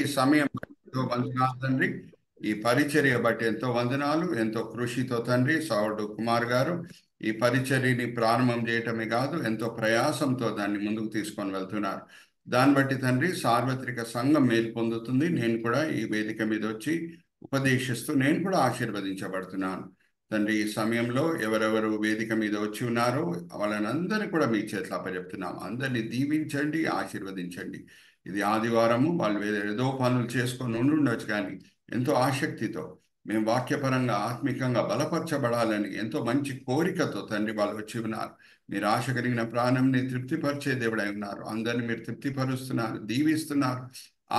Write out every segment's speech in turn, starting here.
ఈ సమయం ఎంతో వందనాలు తండ్రి. ఈ పరిచర్య బట్టి ఎంతో వందనాలు, ఎంతో కృషితో తండ్రి సౌడు కుమార్ గారు ఈ పరిచర్యని ప్రారంభం చేయటమే కాదు, ఎంతో ప్రయాసంతో దాన్ని ముందుకు తీసుకొని వెళ్తున్నారు. దాన్ని బట్టి తండ్రి సార్వత్రిక సంఘం మేలు పొందుతుంది. నేను కూడా ఈ వేదిక మీద వచ్చి ఉపదేశిస్తూ నేను కూడా ఆశీర్వదించబడుతున్నాను. తండ్రి ఈ సమయంలో ఎవరెవరు వేదిక మీద వచ్చి ఉన్నారో వాళ్ళని అందరినీ కూడా మీ చేతిలో అప్పచెప్తున్నాం. అందరినీ దీవించండి, ఆశీర్వదించండి. ఇది ఆదివారము, వాళ్ళు ఏదో పనులు చేసుకొని ఉండొచ్చు, కానీ ఎంతో ఆసక్తితో మేము వాక్యపరంగా ఆత్మికంగా బలపరచబడాలని ఎంతో మంచి కోరికతో తండ్రి వాళ్ళు వచ్చి ఉన్నారు. మీరు ఆశ కలిగిన ప్రాణంని తృప్తిపరిచే దేవుడై ఉన్నారు. అందరిని మీరు తృప్తిపరుస్తున్నారు, దీవిస్తున్నారు,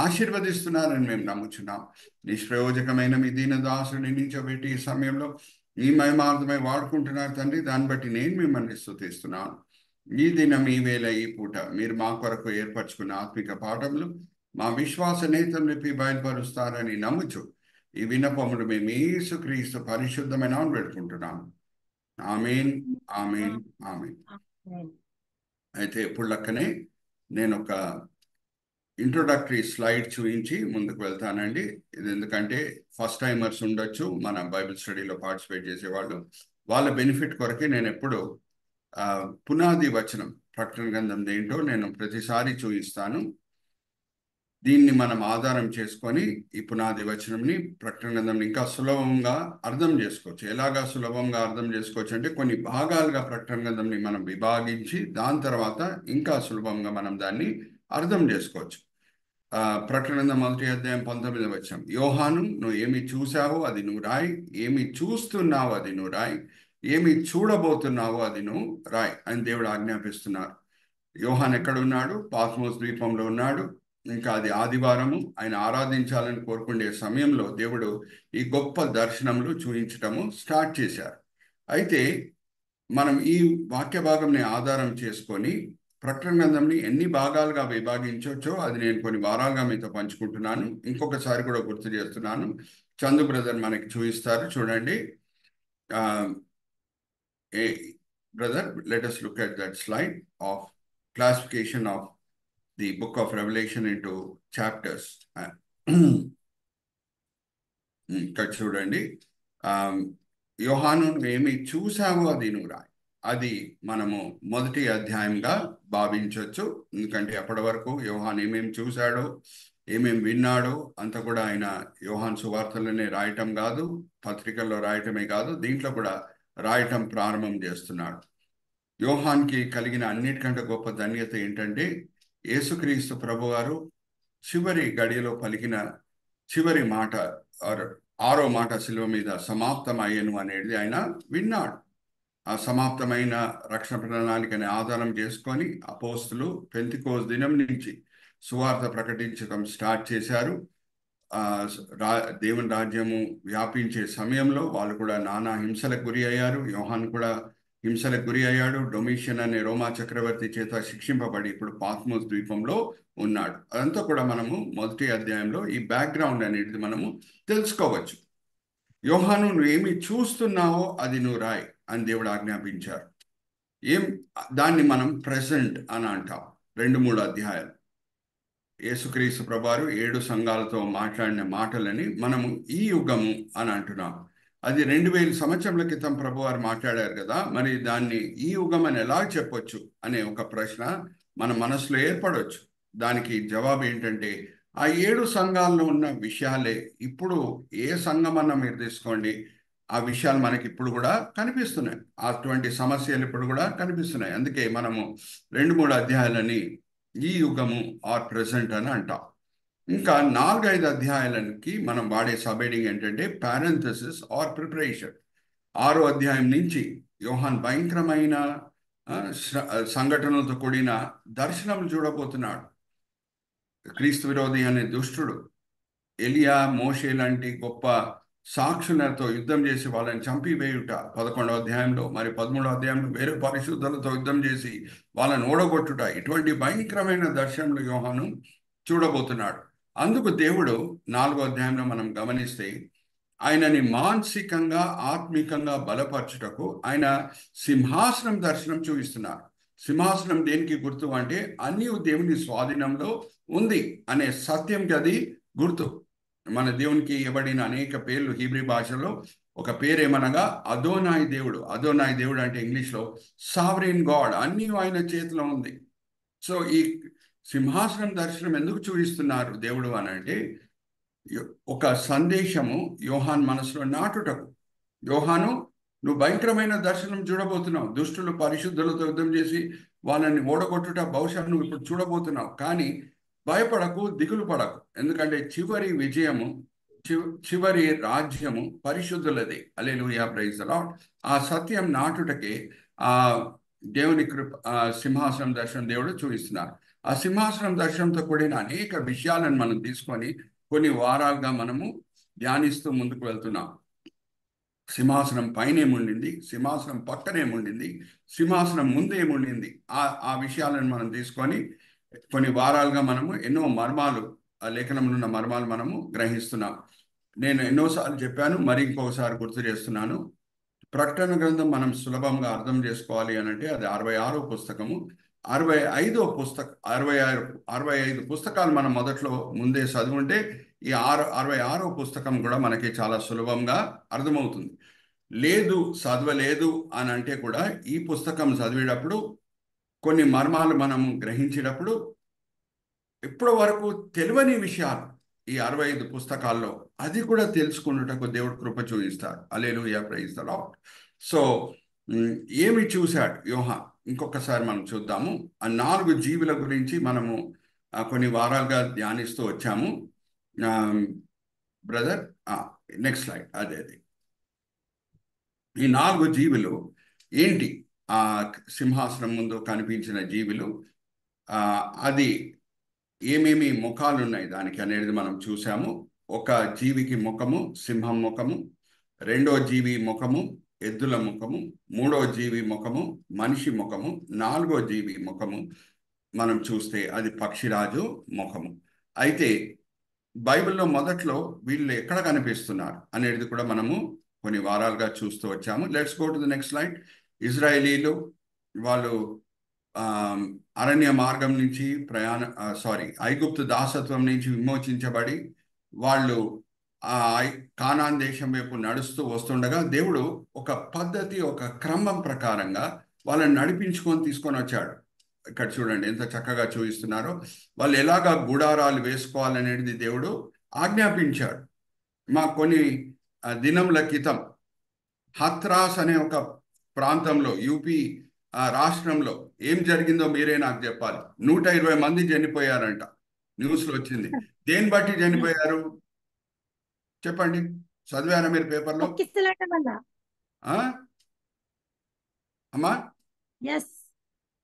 ఆశీర్వదిస్తున్నారని మేము నమ్ముచున్నాం. నిష్ప్రయోజకమైన మీ దీనదాసుని నించోబెట్టి ఈ సమయంలో మీ మహిమార్థమై వాడుకుంటున్నారు తండ్రి. దాన్ని బట్టి నేను మిమ్మల్ని స్తుతిస్తున్నాను. ఈ దినం ఈ వేళ ఈ పూట మీరు మా కొరకు ఏర్పరచుకున్న ఆత్మిక పాఠములు మా విశ్వాస నేతం నింపి బయలుపరుస్తారని నమ్ముచు ఈ విన్నపములు మేము యేసుక్రీస్తు పరిశుద్ధమైన పెట్టుకుంటున్నాము. ఆమేన్, ఆమేన్, ఆమేన్. అయితే ఇప్పుడు లెక్కనే నేను ఒక ఇంట్రొడక్టరీ స్లైడ్ చూపించి ముందుకు వెళ్తానండి. ఇది ఎందుకంటే ఫస్ట్ టైమర్స్ ఉండొచ్చు, మన బైబిల్ స్టడీలో పార్టిసిపేట్ చేసేవాళ్ళు, వాళ్ళ బెనిఫిట్ కొరకే నేను ఎప్పుడు పునాది వచనం ప్రకటన గ్రంథం ఏంటో నేను ప్రతిసారి చూపిస్తాను. దీన్ని మనం ఆధారం చేసుకొని ఈ పునాది వచనంని ప్రకటన గ్రంథంని ఇంకా సులభంగా అర్థం చేసుకోవచ్చు. ఎలాగా సులభంగా అర్థం చేసుకోవచ్చు అంటే కొన్ని భాగాలుగా ప్రకటన గ్రంథంని మనం విభాగించి దాని తర్వాత ఇంకా సులభంగా మనం దాన్ని అర్థం చేసుకోవచ్చు. ప్రకటన గ్రంథం 1వ అధ్యాయం 19వ వచనం, యోహాను నువ్వు ఏమి చూసావో అది నువ్వు రాయి, ఏమి చూస్తున్నావో అది నువ్వు రాయి, ఏమి చూడబోతున్నావో అది నువ్వు రాయి అని దేవుడు ఆజ్ఞాపిస్తున్నారు. యోహాన్ ఎక్కడున్నాడు? పాత్మోస్ ద్వీపంలో ఉన్నాడు. ఇంకా అది ఆదివారము, ఆయన ఆరాధించాలని కోరుకునే సమయంలో దేవుడు ఈ గొప్ప దర్శనములు చూపించటము స్టార్ట్ చేశారు. అయితే మనం ఈ వాక్య భాగంని ఆధారం చేసుకొని ప్రకటన గ్రంథంని ఎన్ని భాగాలుగా విభాగించవచ్చో అది నేను కొన్ని వారాలుగా మీతో పంచుకుంటున్నాను. ఇంకొకసారి కూడా గుర్తు చేస్తున్నాను. చందు బ్రదర్ మనకి చూపిస్తారు, చూడండి. Brother, let us look at that slide of classification of the book of Revelation into chapters. ఇక్కడ చూడండి, యోహాను ఏమి చూసావో అది నువ్వు రాయి. అది మనము 1వ అధ్యాయంగా భావించవచ్చు. ఎందుకంటే అప్పటి వరకు యోహాన్ ఏమేమి చూశాడో, ఏమేమి విన్నాడో అంత కూడా ఆయన యోహాన్ సువార్తలోనే రాయటం కాదు, పత్రికల్లో రాయటమే కాదు, దీంట్లో కూడా రాయటం ప్రారంభం చేస్తున్నాడు. యోహాన్కి కలిగిన అన్నిటికంటే గొప్ప ధన్యత ఏంటంటే యేసుక్రీస్తు ప్రభువారు చివరి గడియలో పలికిన చివరి మాట, 6వ మాట శిలువ మీద సమాప్తమయ్యను అనేది ఆయన విన్నాడు. ఆ సమాప్తమైన రక్షణ ప్రణాళికని ఆధారం చేసుకొని అపోస్తులు పెంతెకోస్తు దినం నుంచి సువార్త ప్రకటించడం స్టార్ట్ చేశారు. దేవుని రాజ్యము వ్యాపించే సమయంలో వాళ్ళు కూడా నానా హింసలకు గురి అయ్యారు. యోహాన్ కూడా హింసలకు గురి అయ్యాడు. డొమిషియన్ అనే రోమా చక్రవర్తి చేత శిక్షింపబడి ఇప్పుడు పాత్మోస్ ద్వీపంలో ఉన్నాడు. అదంతా కూడా మనము 1వ అధ్యాయంలో ఈ బ్యాక్గ్రౌండ్ అనేది మనము తెలుసుకోవచ్చు. యోహాను నువ్వు ఏమి చూస్తున్నావో అది నువ్వు రాయి అని దేవుడు ఆజ్ఞాపించారు. దాన్ని మనం ప్రెసెంట్ అని అంటాం. 2-3 అధ్యాయాలు యేసుక్రీస్తు ప్రభువారు 7 సంఘాలతో మాట్లాడిన మాటలని మనము ఈ యుగము అని అంటున్నాం. అది 2000 సంవత్సరాల క్రితం ప్రభువారు మాట్లాడారు కదా, మరి దాన్ని ఈ యుగం అని ఎలా చెప్పొచ్చు అనే ఒక ప్రశ్న మన మనసులో ఏర్పడవచ్చు. దానికి జవాబు ఏంటంటే ఆ 7 సంఘాల్లో ఉన్న విషయాలే ఇప్పుడు ఏ సంఘం అన్నా మీరు తీసుకోండి, ఆ విషయాలు మనకి ఇప్పుడు కూడా కనిపిస్తున్నాయి. అటువంటి సమస్యలు ఇప్పుడు కూడా కనిపిస్తున్నాయి. అందుకే మనము 2-3 అధ్యాయాలని ఈ యుగము ఆర్ ప్రెసెంట్ అని అంటాం. ఇంకా 4-5 అధ్యాయాలకి మనం వాడే సబ్హెడింగ్ ఏంటంటే పారెంథసిస్ ఆర్ ప్రిపరేషన్. 6వ అధ్యాయం నుంచి యోహాన్ భయంకరమైన సంఘటనలతో కూడిన దర్శనములు చూడబోతున్నాడు. క్రీస్తు విరోధి అనే దుష్టుడు ఎలియా, మోషే లాంటి గొప్ప సాక్షులతో యుద్ధం చేసి వాళ్ళని చంపివేయుట 11వ అధ్యాయంలో, మరి 13వ అధ్యాయంలో వేరే పరిశుద్ధులతో యుద్ధం చేసి వాళ్ళని ఓడగొట్టుట, ఇటువంటి భయంకరమైన దర్శనములు యోహాను చూడబోతున్నాడు. అందుకు దేవుడు 4వ అధ్యాయంలో మనం గమనిస్తే ఆయనని మానసికంగా ఆత్మికంగా బలపరచుటకు ఆయన సింహాసనం దర్శనం చూపిస్తున్నారు. సింహాసనం దేనికి గుర్తు అంటే అన్నీ దేవుని స్వాధీనంలో ఉంది అనే సత్యంకి అది గుర్తు. మన దేవునికి ఇవ్వబడిన అనేక పేర్లు హీబ్రీ భాషలో ఒక పేరు ఏమనగా అదోనాయ్ దేవుడు. అదోనాయ్ దేవుడు అంటే ఇంగ్లీష్లో సావరీన్ గాడ్, అన్నీ ఆయన చేతిలో ఉంది. సో ఈ సింహాసనం దర్శనం ఎందుకు చూపిస్తున్నారు దేవుడు అని అంటే, ఒక సందేశము యోహాన్ మనసులో నాటుటకు. యోహాను, నువ్వు భయంకరమైన దర్శనం చూడబోతున్నావు. దుష్టులు పరిశుద్ధులతో యుద్ధం చేసి వాళ్ళని ఓడగొట్టుట బహుశా నువ్వు ఇప్పుడు చూడబోతున్నావు. కానీ భయపడకు, దిగులు పడకు. ఎందుకంటే చివరి విజయము, చివరి రాజ్యము పరిశుద్ధులది. హల్లెలూయా, ప్రైజ్ ది లార్డ్. ఆ సత్యం నాటుటకే ఆ దేవుని కృప, సింహాసనం దర్శనం దేవుడు చూపిస్తున్నారు. ఆ సింహాసనం దర్శనంతో కూడిన అనేక విషయాలను మనం తీసుకొని కొన్ని వారాలుగా మనము ధ్యానిస్తూ ముందుకు వెళ్తున్నాం. సింహాసనం పైన ఏముండింది, సింహాసనం పక్కన ఏముండింది, సింహాసనం ముందు ఏముండింది, ఆ విషయాలను మనం తీసుకొని కొన్ని వారాలుగా మనము ఎన్నో మర్మాలు, ఆ లేఖనంలో ఉన్న మర్మాలు మనము గ్రహిస్తున్నాం. నేను ఎన్నోసార్లు చెప్పాను, మరి ఇంకొకసారి గుర్తు చేస్తున్నాను. ప్రకటన గ్రంథం మనం సులభంగా అర్థం చేసుకోవాలి అని అంటే అది 66వ పుస్తకము. 65 పుస్తకాలు మనం మొదట్లో ముందే చదువుంటే ఈ 66వ పుస్తకం కూడా మనకి చాలా సులభంగా అర్థమవుతుంది. లేదు, చదవలేదు అని అంటే కూడా ఈ పుస్తకం చదివేటప్పుడు కొన్ని మర్మాలు మనము గ్రహించేటప్పుడు ఇప్పటి వరకు తెలియని విషయాలు ఈ 65 పుస్తకాల్లో అది కూడా తెలుసుకున్నటకు దేవుడు కృప చూపిస్తారు. హల్లెలూయా, ప్రైజ్ ది లార్డ్. సో ఏమి చూశాడు యోహాన్, ఇంకొకసారి మనం చూద్దాము. ఆ 4 జీవుల గురించి మనము కొన్ని వారాలుగా ధ్యానిస్తూ వచ్చాము. Brother, next slide. అదే ఈ 4 జీవులు ఏంటి? ఆ సింహాసనం ముందు కనిపించిన జీవులు, అది ఏమేమి ముఖాలు ఉన్నాయి దానికి అనేది మనం చూసాము. ఒక జీవికి ముఖము సింహం ముఖము, రెండో జీవి ముఖము ఎద్దుల ముఖము, మూడో జీవి ముఖము మనిషి ముఖము, నాలుగో జీవి ముఖము మనం చూస్తే అది పక్షిరాజు ముఖము. అయితే బైబిల్లో మొదట్లో వీళ్ళు ఎక్కడ కనిపిస్తున్నారు అనేది కూడా మనము కొన్ని వారాలుగా చూస్తూ వచ్చాము. Let's go to the next slide. ఇజ్రాయేలీలు వాళ్ళు అరణ్య మార్గం నుంచి ఐగుప్తు దాసత్వం నుంచి విమోచించబడి వాళ్ళు కానాన్ దేశం వైపు నడుస్తూ వస్తుండగా దేవుడు ఒక పద్ధతి, ఒక క్రమం ప్రకారంగా వాళ్ళని నడిపించుకొని తీసుకొని వచ్చాడు. ఇక్కడ చూడండి ఎంత చక్కగా చూపిస్తున్నారో. వాళ్ళు ఎలాగా గుడారాలు వేసుకోవాలనేది దేవుడు ఆజ్ఞాపించాడు. మా కొన్ని దినముల క్రితం హత్రాస్ అనే ఒక ప్రాంతంలో, యూపీ రాష్ట్రంలో ఏం జరిగిందో మీరే నాకు చెప్పాలి. 120 మంది చనిపోయారంట, న్యూస్లో వచ్చింది. దేని బట్టి చనిపోయారు చెప్పండి, చదివారా మీరు పేపర్లో? అమ్మా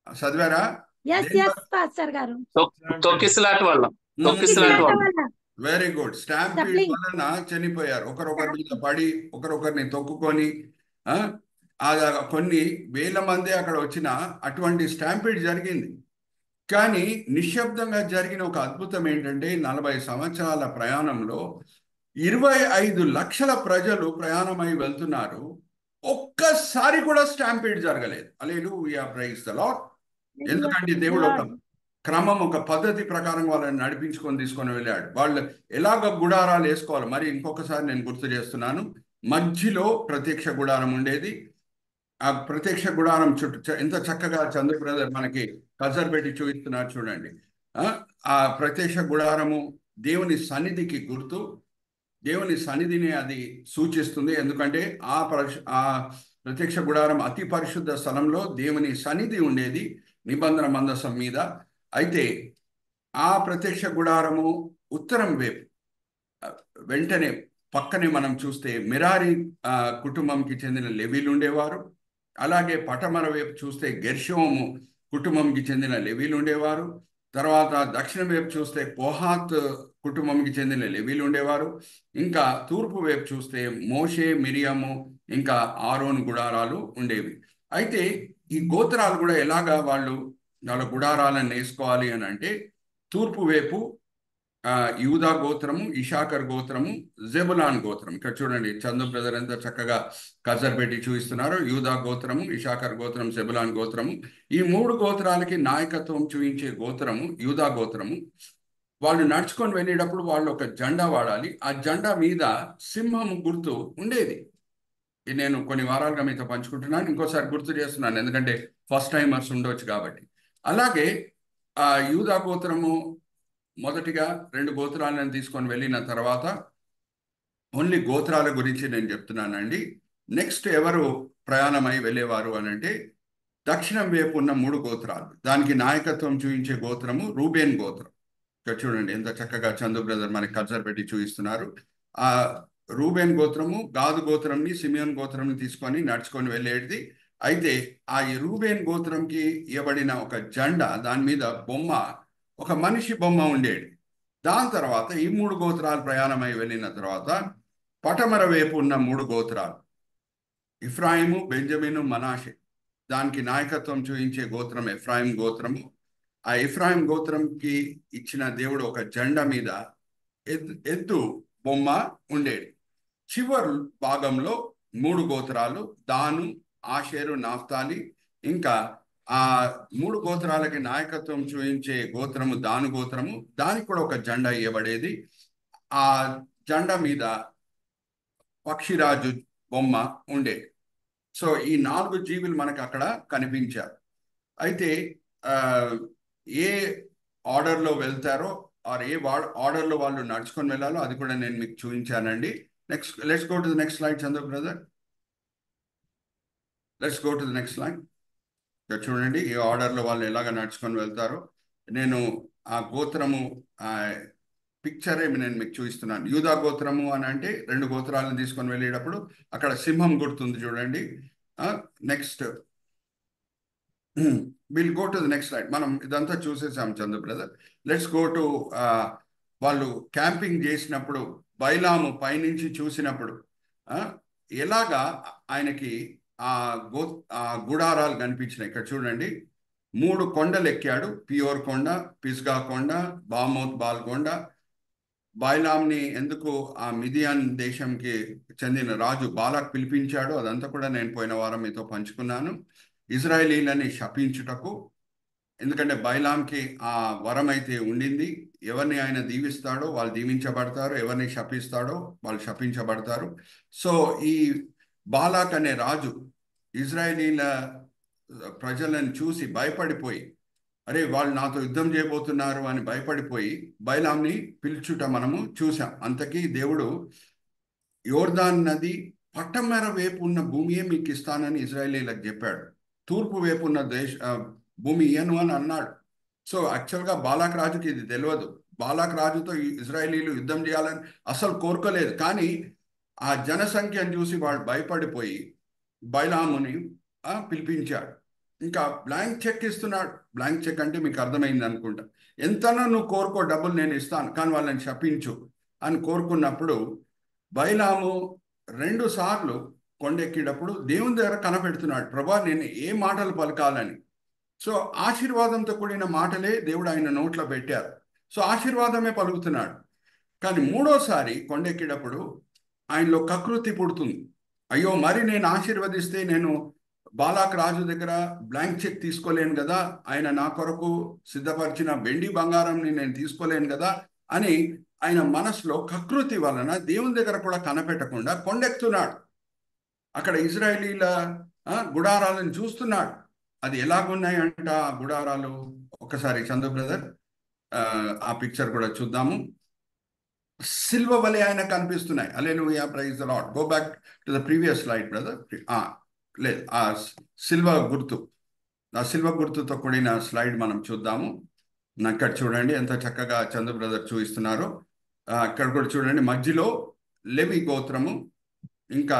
చదివారా? Very good. స్టాంపీడ్ వలన చనిపోయారు. ఒకరొకరి మీద పడి ఒకరొకరిని తొక్కుకొని కొన్ని వేల మంది అక్కడ వచ్చిన అటువంటి స్టాంపీడ్ జరిగింది. కానీ నిశ్శబ్దంగా జరిగిన ఒక అద్భుతం ఏంటంటే 40 సంవత్సరాల ప్రయాణంలో 25 లక్షల ప్రజలు ప్రయాణమై వెళ్తున్నారు. ఒక్కసారి కూడా స్టాంపీడ్ జరగలేదు. హల్లెలూయా, ప్రైజ్ ది లార్డ్. ఎందుకంటే దేవుడు ఒక క్రమం, ఒక పద్ధతి ప్రకారం వాళ్ళని నడిపించుకొని తీసుకొని వెళ్ళాడు. వాళ్ళు ఎలాగ గుడారాలు వేసుకోవాలి. మరి ఇంకొకసారి నేను గుర్తు చేస్తున్నాను, మధ్యలో ప్రత్యక్ష గుడారం ఉండేది. ఆ ప్రత్యక్ష గుడారం చుట్టూ ఎంత చక్కగా చంద్ర బ్రదర్ మనకి కజర్ పెట్టి చూపిస్తున్నారు చూడండి. ఆ ప్రత్యక్ష గుడారము దేవుని సన్నిధికి గుర్తు, దేవుని సన్నిధిని అది సూచిస్తుంది. ఎందుకంటే ఆ ప్రత్యక్ష గుడారం అతి పరిశుద్ధ స్థలంలో దేవుని సన్నిధి ఉండేది నిబంధన మందసం మీద. అయితే ఆ ప్రత్యక్ష గుడారము ఉత్తరం వైపు వెంటనే పక్కనే మనం చూస్తే మెరారి కుటుంబంకి చెందిన లెవీలు ఉండేవారు. అలాగే పటమర వైపు చూస్తే గెర్షోము కుటుంబంకి చెందిన లెవీలు ఉండేవారు. తర్వాత దక్షిణ వైపు చూస్తే కోహాత్ కుటుంబంకి చెందిన లెవీలు ఉండేవారు. ఇంకా తూర్పు వైపు చూస్తే మోషే, మిరియాము, ఇంకా ఆరోన్ గుడారాలు ఉండేవి. అయితే ఈ గోత్రాలు కూడా ఎలాగా వాళ్ళ గుడారాలను వేసుకోవాలి అని అంటే, తూర్పు వైపు యూదా గోత్రము, ఇషాకర్ గోత్రము, జెబులాన్ గోత్రం. ఇక్కడ చూడండి చందు బ్రదర్ ఎంత చక్కగా కజర్ పెట్టి చూపిస్తున్నారు. యూదా గోత్రము, ఇషాకర్ గోత్రం, జెబులాన్ గోత్రము. ఈ 3 గోత్రాలకి నాయకత్వం చూపించే గోత్రము యూదా గోత్రము. వాళ్ళు నడుచుకొని వెళ్ళేటప్పుడు వాళ్ళు ఒక జెండా వాడాలి. ఆ జెండా మీద సింహం గుర్తు ఉండేది. ఇది నేను కొన్ని వారాలుగా మీతో పంచుకుంటున్నాను. ఇంకోసారి గుర్తు చేస్తున్నాను, ఎందుకంటే ఫస్ట్ టైమర్స్ ఉండొచ్చు కాబట్టి. అలాగే ఆ యూదా గోత్రము మొదటిగా 2 గోత్రాలను తీసుకొని వెళ్ళిన తర్వాత, ఓన్లీ గోత్రాల గురించి నేను చెప్తున్నానండి. నెక్స్ట్ ఎవరు ప్రయాణమై వెళ్ళేవారు అని అంటే, దక్షిణం వైపు ఉన్న 3 గోత్రాలు. దానికి నాయకత్వం చూపించే గోత్రము రూబేన్ గోత్రం. ఇక్కడ చూడండి ఎంత చక్కగా చందు బ్రదర్ మనకి కల్చర్ పెట్టి చూపిస్తున్నారు. ఆ రూబేన్ గోత్రము గాదు గోత్రంని, సిమియోన్ గోత్రంని తీసుకొని నడుచుకొని వెళ్ళేది. అయితే ఆ ఈ రూబేన్ గోత్రంకి ఇవ్వబడిన ఒక జెండా, దాని మీద బొమ్మ, ఒక మనిషి బొమ్మ ఉండేది. దాని తర్వాత ఈ 3 గోత్రాలు ప్రయాణమై వెళ్ళిన తర్వాత పటమర వైపు ఉన్న 3 గోత్రాలు, ఇఫ్రాయిము, బెంజమిను, మనాషే, దానికి నాయకత్వం చూపించే గోత్రం ఎఫ్రాయిం గోత్రము. ఆ ఎఫ్రాయిం గోత్రంకి ఇచ్చిన దేవుడు ఒక జెండా మీద ఎద్దు బొమ్మ ఉండేది. చివరి భాగంలో 3 గోత్రాలు, దాను, ఆషేరు, నాఫ్తాలి, ఇంకా ఆ 3 గోత్రాలకి నాయకత్వం చూపించే గోత్రము దాను గోత్రము. దానికి కూడా ఒక జెండా ఇవ్వబడేది. ఆ జెండా మీద పక్షిరాజు బొమ్మ ఉండేది. సో ఈ 4 జీవులు మనకు అక్కడ కనిపించారు. అయితే ఆ, ఏ ఆర్డర్లో వెళ్తారో ఆర్ ఏ ఆర్డర్లో వాళ్ళు నడుచుకొని వెళ్ళాలో అది కూడా నేను మీకు చూపించానండి. Next let's go to the next slide Chandra brother. Let's go to the next slide. ఇక్కడ చూడండి ఏ ఆర్డర్లో వాళ్ళు ఎలాగ నడుచుకొని వెళ్తారో. నేను ఆ గోత్రము పిక్చరే నేను మీకు చూపిస్తున్నాను. యూదా గోత్రము అని అంటే 2 గోత్రాలను తీసుకొని వెళ్ళేటప్పుడు అక్కడ సింహం గుర్తుంది చూడండి. Next will go to the next slide. మనం ఇదంతా చూసేసాం Chandu brother. Let's go to వాళ్ళు క్యాంపింగ్ చేసినప్పుడు బైలాము పైనుంచి చూసినప్పుడు ఎలాగా ఆయనకి ఆ ఆ గుడారాలు కనిపించినాయి. ఇక్కడ చూడండి 3 కొండలు ఎక్కాడు. పియోర్ కొండ, పిస్గా కొండ, బామోత్ బాల్ కొండ. బైలాంని ఎందుకు ఆ మిదియాన్ దేశంకి చెందిన రాజు బాలాక్ పిలిపించాడు, అదంతా కూడా నేను పోయిన వారం మీతో పంచుకున్నాను. ఇజ్రాయేలీలని శపించుటకు. ఎందుకంటే బైలాంకి ఆ వరం అయితే ఉండింది. ఎవరిని ఆయన దీవిస్తాడో వాళ్ళు దీవించబడతారు, ఎవరిని శపిస్తాడో వాళ్ళు శపించబడతారు. సో ఈ బాలాక్ అనే రాజు ఇజ్రాయేలీల ప్రజలను చూసి భయపడిపోయి, అరే వాళ్ళు నాతో యుద్ధం చేయబోతున్నారు అని భయపడిపోయి బైలాంని పిలుచుట మనము చూసాం. అంతకీ దేవుడు యోర్దాన్ నది పట్టమర వైపు ఉన్న భూమియే మీకు ఇస్తానని ఇజ్రాయేలీలకు చెప్పాడు. తూర్పు వైపు ఉన్న భూమి ఇయ్యను అని అన్నాడు. సో యాక్చువల్గా బాలాక్ రాజుకి ఇది తెలియదు. బాలాక్ రాజుతో ఇజ్రాయేలీలు యుద్ధం చేయాలని అసలు కోరుకోలేదు. కానీ ఆ జనసంఖ్యను చూసి వాళ్ళు భయపడిపోయి బైలాముని పిలిపించాడు. ఇంకా బ్లాంక్ చెక్ ఇస్తున్నాడు. బ్లాంక్ చెక్ అంటే మీకు అర్థమైంది అనుకుంటా. ఎంతనో నువ్వు కోరుకో, డబ్బులు నేను ఇస్తాను, కానీ వాళ్ళని శపించు అని కోరుకున్నప్పుడు బైలాము 2 సార్లు కొండెక్కేటప్పుడు దేవుని దగ్గర కనపెడుతున్నాడు, ప్రభా నేను ఏ మాటలు పలకాలని. సో ఆశీర్వాదంతో కూడిన మాటలే దేవుడు ఆయన నోట్లో పెట్టారు. సో ఆశీర్వాదమే పలుకుతున్నాడు. కానీ 3వసారి కొండెక్కేటప్పుడు ఆయనలో కకృతి పుడుతుంది. అయ్యో మరి నేను ఆశీర్వదిస్తే నేను బాలాక్ రాజు దగ్గర బ్లాంక్ చెక్ తీసుకోలేను కదా, ఆయన నా కొరకు సిద్ధపరిచిన వెండి బంగారంని నేను తీసుకోలేను కదా అని ఆయన మనసులో కకృతి వలన దేవుని దగ్గర కూడా కనపెట్టకుండా కొండెక్కుతున్నాడు. అక్కడ ఇజ్రాయేలీల గుడారాలను చూస్తున్నాడు. అది ఎలాగున్నాయి అంట ఆ గుడారాలు. ఒకసారి చందు బ్రదర్ ఆ పిక్చర్ కూడా చూద్దాము. సిల్వ వలె ఆయన కనిపిస్తున్నాయి. Hallelujah, praise the Lord. Go back to the previous slide brother. లేదు, ఆ సిల్వ గుర్తు, ఆ సిల్వ గుర్తుతో కూడిన స్లైడ్ మనం చూద్దాము. అక్కడ చూడండి ఎంత చక్కగా చందు బ్రదర్ చూపిస్తున్నారు. అక్కడ కూడా చూడండి మధ్యలో లెవి గోత్రము, ఇంకా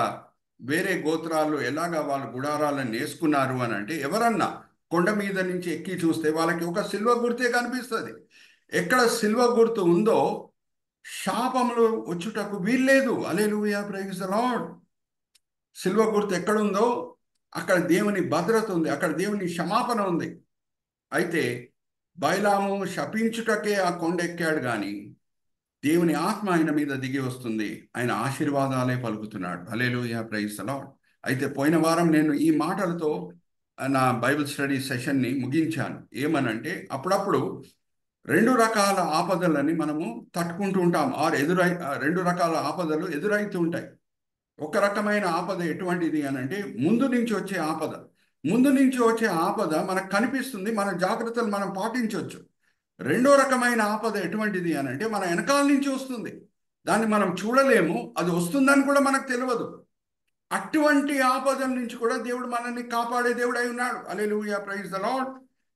వేరే గోత్రాలు ఎలాగా వాళ్ళ గుడారాలను వేసుకున్నారు అని అంటే, ఎవరన్నా కొండ మీద నుంచి ఎక్కి చూస్తే వాళ్ళకి ఒక సిల్వ గుర్తే కనిపిస్తుంది. ఎక్కడ సిల్వ గుర్తు ఉందో శాపములు వచ్చుటకు వీల్లేదు. హల్లెలూయా, ప్రైజ్ ద లార్డ్. సిల్వ గుర్తు ఎక్కడుందో అక్కడ దేవుని భద్రత ఉంది, అక్కడ దేవుని క్షమాపణ ఉంది. అయితే బైలాము శపించుటకే ఆ కొండ ఎక్కాడు, కానీ దేవుని ఆత్మ ఆయన మీద దిగి వస్తుంది. ఆయన ఆశీర్వాదాలే పలుకుతున్నాడు. హల్లెలూయా, ప్రైజ్ ద లార్డ్. అయితే పోయిన వారం నేను ఈ మాటలతో నా బైబిల్ స్టడీ సెషన్ని ముగించాను. ఏమనంటే, అప్పుడప్పుడు రెండు రకాల ఆపదలని మనము తట్టుకుంటూ ఉంటాం. రెండు రకాల ఆపదలు ఎదురైతూ ఉంటాయి. ఒక రకమైన ఆపద ఎటువంటిది అని అంటే ముందు నుంచి వచ్చే ఆపద. ముందు నుంచి వచ్చే ఆపద మనకు కనిపిస్తుంది, మన జాగ్రత్తలు మనం పాటించవచ్చు. రెండో రకమైన ఆపద ఎటువంటిది అని అంటే మన వెనకాల నుంచి వస్తుంది, దాన్ని మనం చూడలేము, అది వస్తుందని కూడా మనకు తెలియదు. అటువంటి ఆపదల నుంచి కూడా దేవుడు మనల్ని కాపాడే దేవుడు అయి ఉన్నాడు. హల్లెలూయా, ప్రైజ్ ద లార్డ్.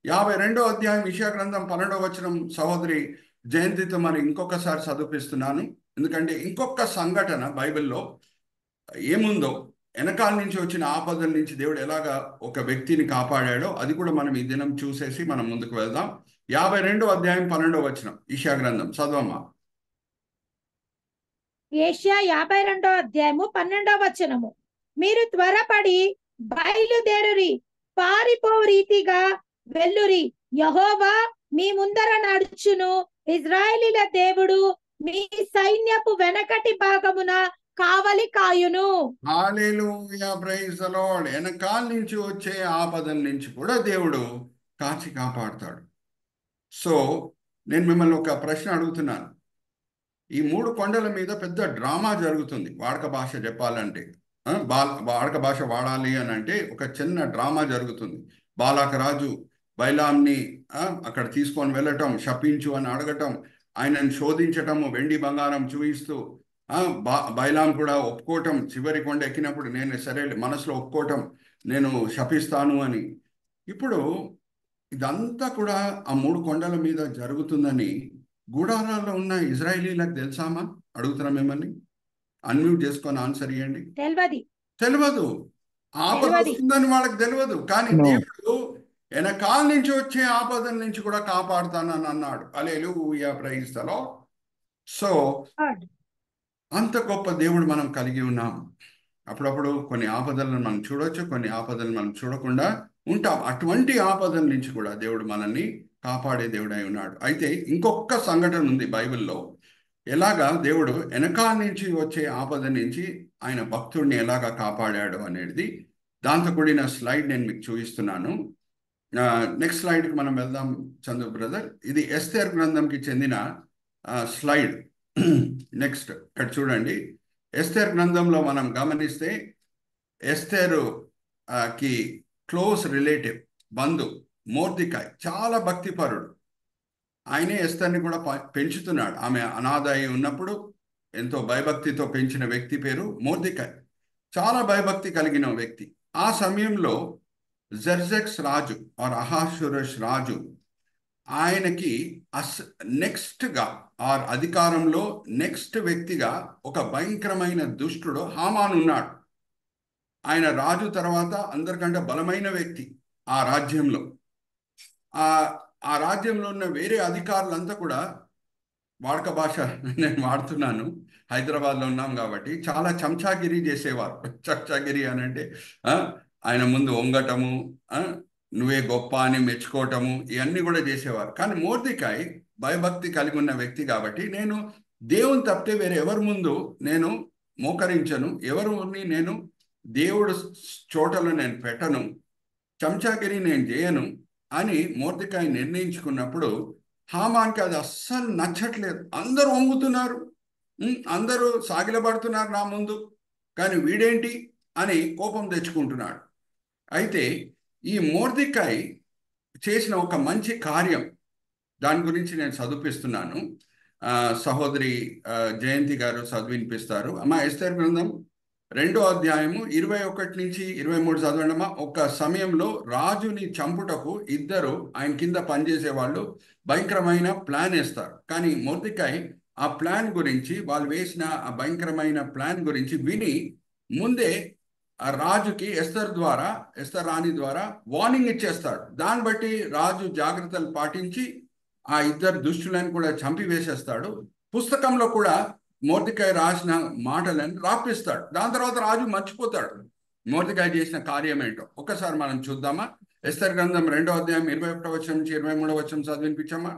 52వ అధ్యాయం యెషయా గ్రంథం 12వ వచనం సహోదరి జయంతితో మరి ఇంకొకసారి చదివిపిస్తున్నాను. ఎందుకంటే ఇంకొక సంఘటన బైబిల్లో ఏముందో, వెనకాల నుంచి వచ్చిన ఆపదల నుంచి దేవుడు ఎలాగా ఒక వ్యక్తిని కాపాడాడో అది కూడా మనం ఈ దినం చూసేసి మనం ముందుకు వెళ్దాం. 52వ అధ్యాయం 12వ వచనం యెషయా గ్రంథం చదవమ్మా. యెషయా 52వ అధ్యాయము 12వ వచనము. మీరు త్వరపడి బయలుదేరురి, పారిపోవు రీతిగా వెళ్ళురి. యెహోవా మీ ముందర నడుచును, ఇశ్రాయేలీల దేవుడు మీ సైన్యపు వెనకటి భాగమున కావలి కాయును. హల్లెలూయా, ప్రైజ్ ద లార్డ్. వెనకాల నుంచి వచ్చే ఆపదల నుంచి కూడా దేవుడు కాచి కాపాడుతాడు. సో నేను మిమ్మల్ని ఒక ప్రశ్న అడుగుతున్నాను. ఈ 3 కొండల మీద పెద్ద డ్రామా జరుగుతుంది. వాడక భాష చెప్పాలంటే వాడక భాష వాడాలి అని అంటే ఒక చిన్న డ్రామా జరుగుతుంది. బాలాక రాజు బైలాంని అక్కడ తీసుకొని వెళ్ళటం, శపించు అని అడగటం, ఆయనను శోధించటము, వెండి బంగారం చూయిస్తూ బైలాం కూడా ఒప్పుకోవటం, చివరి కొండ ఎక్కినప్పుడు నేను సరే మనసులో ఒప్పుకోవటం, నేను శపిస్తాను అని. ఇప్పుడు ఇదంతా కూడా ఆ 3 కొండల మీద జరుగుతుందని గుడారాల్లో ఉన్న ఇజ్రాయేలీలకు తెలుసామా? అడుగుతున్నా మిమ్మల్ని. అన్మ్యూట్ చేసుకొని ఆన్సర్ ఇవ్వండి. తెలియదు. ఆపద వస్తుందని వాళ్ళకి తెలియదు. కానీ దేవుడు వెనకాల నుంచి వచ్చే ఆపదల నుంచి కూడా కాపాడుతానని అన్నాడు. హల్లెలూయా, ప్రైజ్ ద లార్డ్. సో అంత గొప్ప దేవుడు మనం కలిగి ఉన్నాం. అప్పుడప్పుడు కొన్ని ఆపదలను మనం చూడవచ్చు, కొన్ని ఆపదలను మనం చూడకుండా ఉంటాం. అటువంటి ఆపదల నుంచి కూడా దేవుడు మనల్ని కాపాడే దేవుడై ఉన్నాడు. అయితే ఇంకొక సంఘటన ఉంది బైబిల్లో, ఎలాగా దేవుడు వెనకాల నుంచి వచ్చే ఆపద నుంచి ఆయన భక్తుడిని ఎలాగా కాపాడాడు అనేది. దాంతో కూడిన స్లైడ్ నేను మీకు చూపిస్తున్నాను. నెక్స్ట్ స్లైడ్కి మనం వెళ్దాం చందు బ్రదర్. ఇది ఎస్తేర్ గ్రంథంకి చెందిన స్లైడ్. నెక్స్ట్ ఇక్కడ చూడండి. ఎస్తేర్ గ్రంథంలో మనం గమనిస్తే ఎస్తేరు కి క్లోజ్ రిలేటివ్, బంధు మొర్దెకై చాలా భక్తిపరుడు. ఆయనే ఎస్తర్ని కూడా పెంచుతున్నాడు. ఆమె అనాథ అయి ఉన్నప్పుడు ఎంతో భయభక్తితో పెంచిన వ్యక్తి పేరు మొర్దెకై. చాలా భయభక్తి కలిగిన వ్యక్తి. ఆ సమయంలో జర్జెక్స్ రాజు ఆర్ అహాషురష్ రాజు ఆయనకి నెక్స్ట్గా ఆర్ అధికారంలో నెక్స్ట్ వ్యక్తిగా ఒక భయంకరమైన దుష్టుడు హామాన్ ఉన్నాడు. ఆయన రాజు తర్వాత అందరికంటే బలమైన వ్యక్తి ఆ రాజ్యంలో. ఆ రాజ్యంలో ఉన్న వేరే అధికారులంతా కూడా, వాడక భాష నేను వాడుతున్నాను, హైదరాబాద్లో ఉన్నాం కాబట్టి, చాలా చంచాగిరి చేసేవారు. చంచాగిరి అని అంటే ఆయన ముందు వంగటము, నువ్వే గొప్ప అని మెచ్చుకోవటము, ఇవన్నీ కూడా చేసేవారు. కానీ మొర్దెకై భయభక్తి కలిగి ఉన్న వ్యక్తి కాబట్టి, నేను దేవుని తప్పితే వేరే ఎవరి ముందు నేను మోకరించను, ఎవరిని నేను దేవుడు చోటలో నేను పెట్టను, చంచాగిరి నేను చేయను అని మొర్దెకై నిర్ణయించుకున్నప్పుడు హామాన్కి అది అస్సలు నచ్చట్లేదు. అందరూ వంగుతున్నారు, అందరూ సాగిలపడుతున్నారు నా ముందు, కానీ వీడేంటి అని కోపం తెచ్చుకుంటున్నాడు. అయితే ఈ మొర్దెకై చేసిన ఒక మంచి కార్యం, దాని గురించి నేను చదివిస్తున్నాను. సహోదరి జయంతి గారు చదివినిపిస్తారు. అమ్మా, ఎస్తేర్ గ్రంథం 2వ అధ్యాయము 21 నుంచి 23 చదవండమ్మా. ఒక సమయంలో రాజుని చంపుటకు ఇద్దరు ఆయన కింద పనిచేసే వాళ్ళు భయంకరమైన ప్లాన్ వేస్తారు. కానీ మొర్దెకై ఆ ప్లాన్ గురించి, వాళ్ళు వేసిన ఆ భయంకరమైన ప్లాన్ గురించి విని ముందే ఆ రాజుకి ఎస్తర్ రాణి ద్వారా వార్నింగ్ ఇచ్చేస్తాడు. దాన్ని బట్టి రాజు జాగ్రత్తలు పాటించి ఆ ఇద్దరు దుష్టులను కూడా చంపివేసేస్తాడు. పుస్తకంలో కూడా మొర్దెకై రాసిన మాటలను రాపిస్తాడు. దాని తర్వాత రాజు మర్చిపోతాడు మొర్దెకై చేసిన కార్యం ఏంటో. ఒక్కసారి మనం చూద్దామా? ఎస్తర్ గ్రంథం 2వ అధ్యాయం 21వ వచనం నుంచి 23వ వచనం చదివినిపించమ్మా.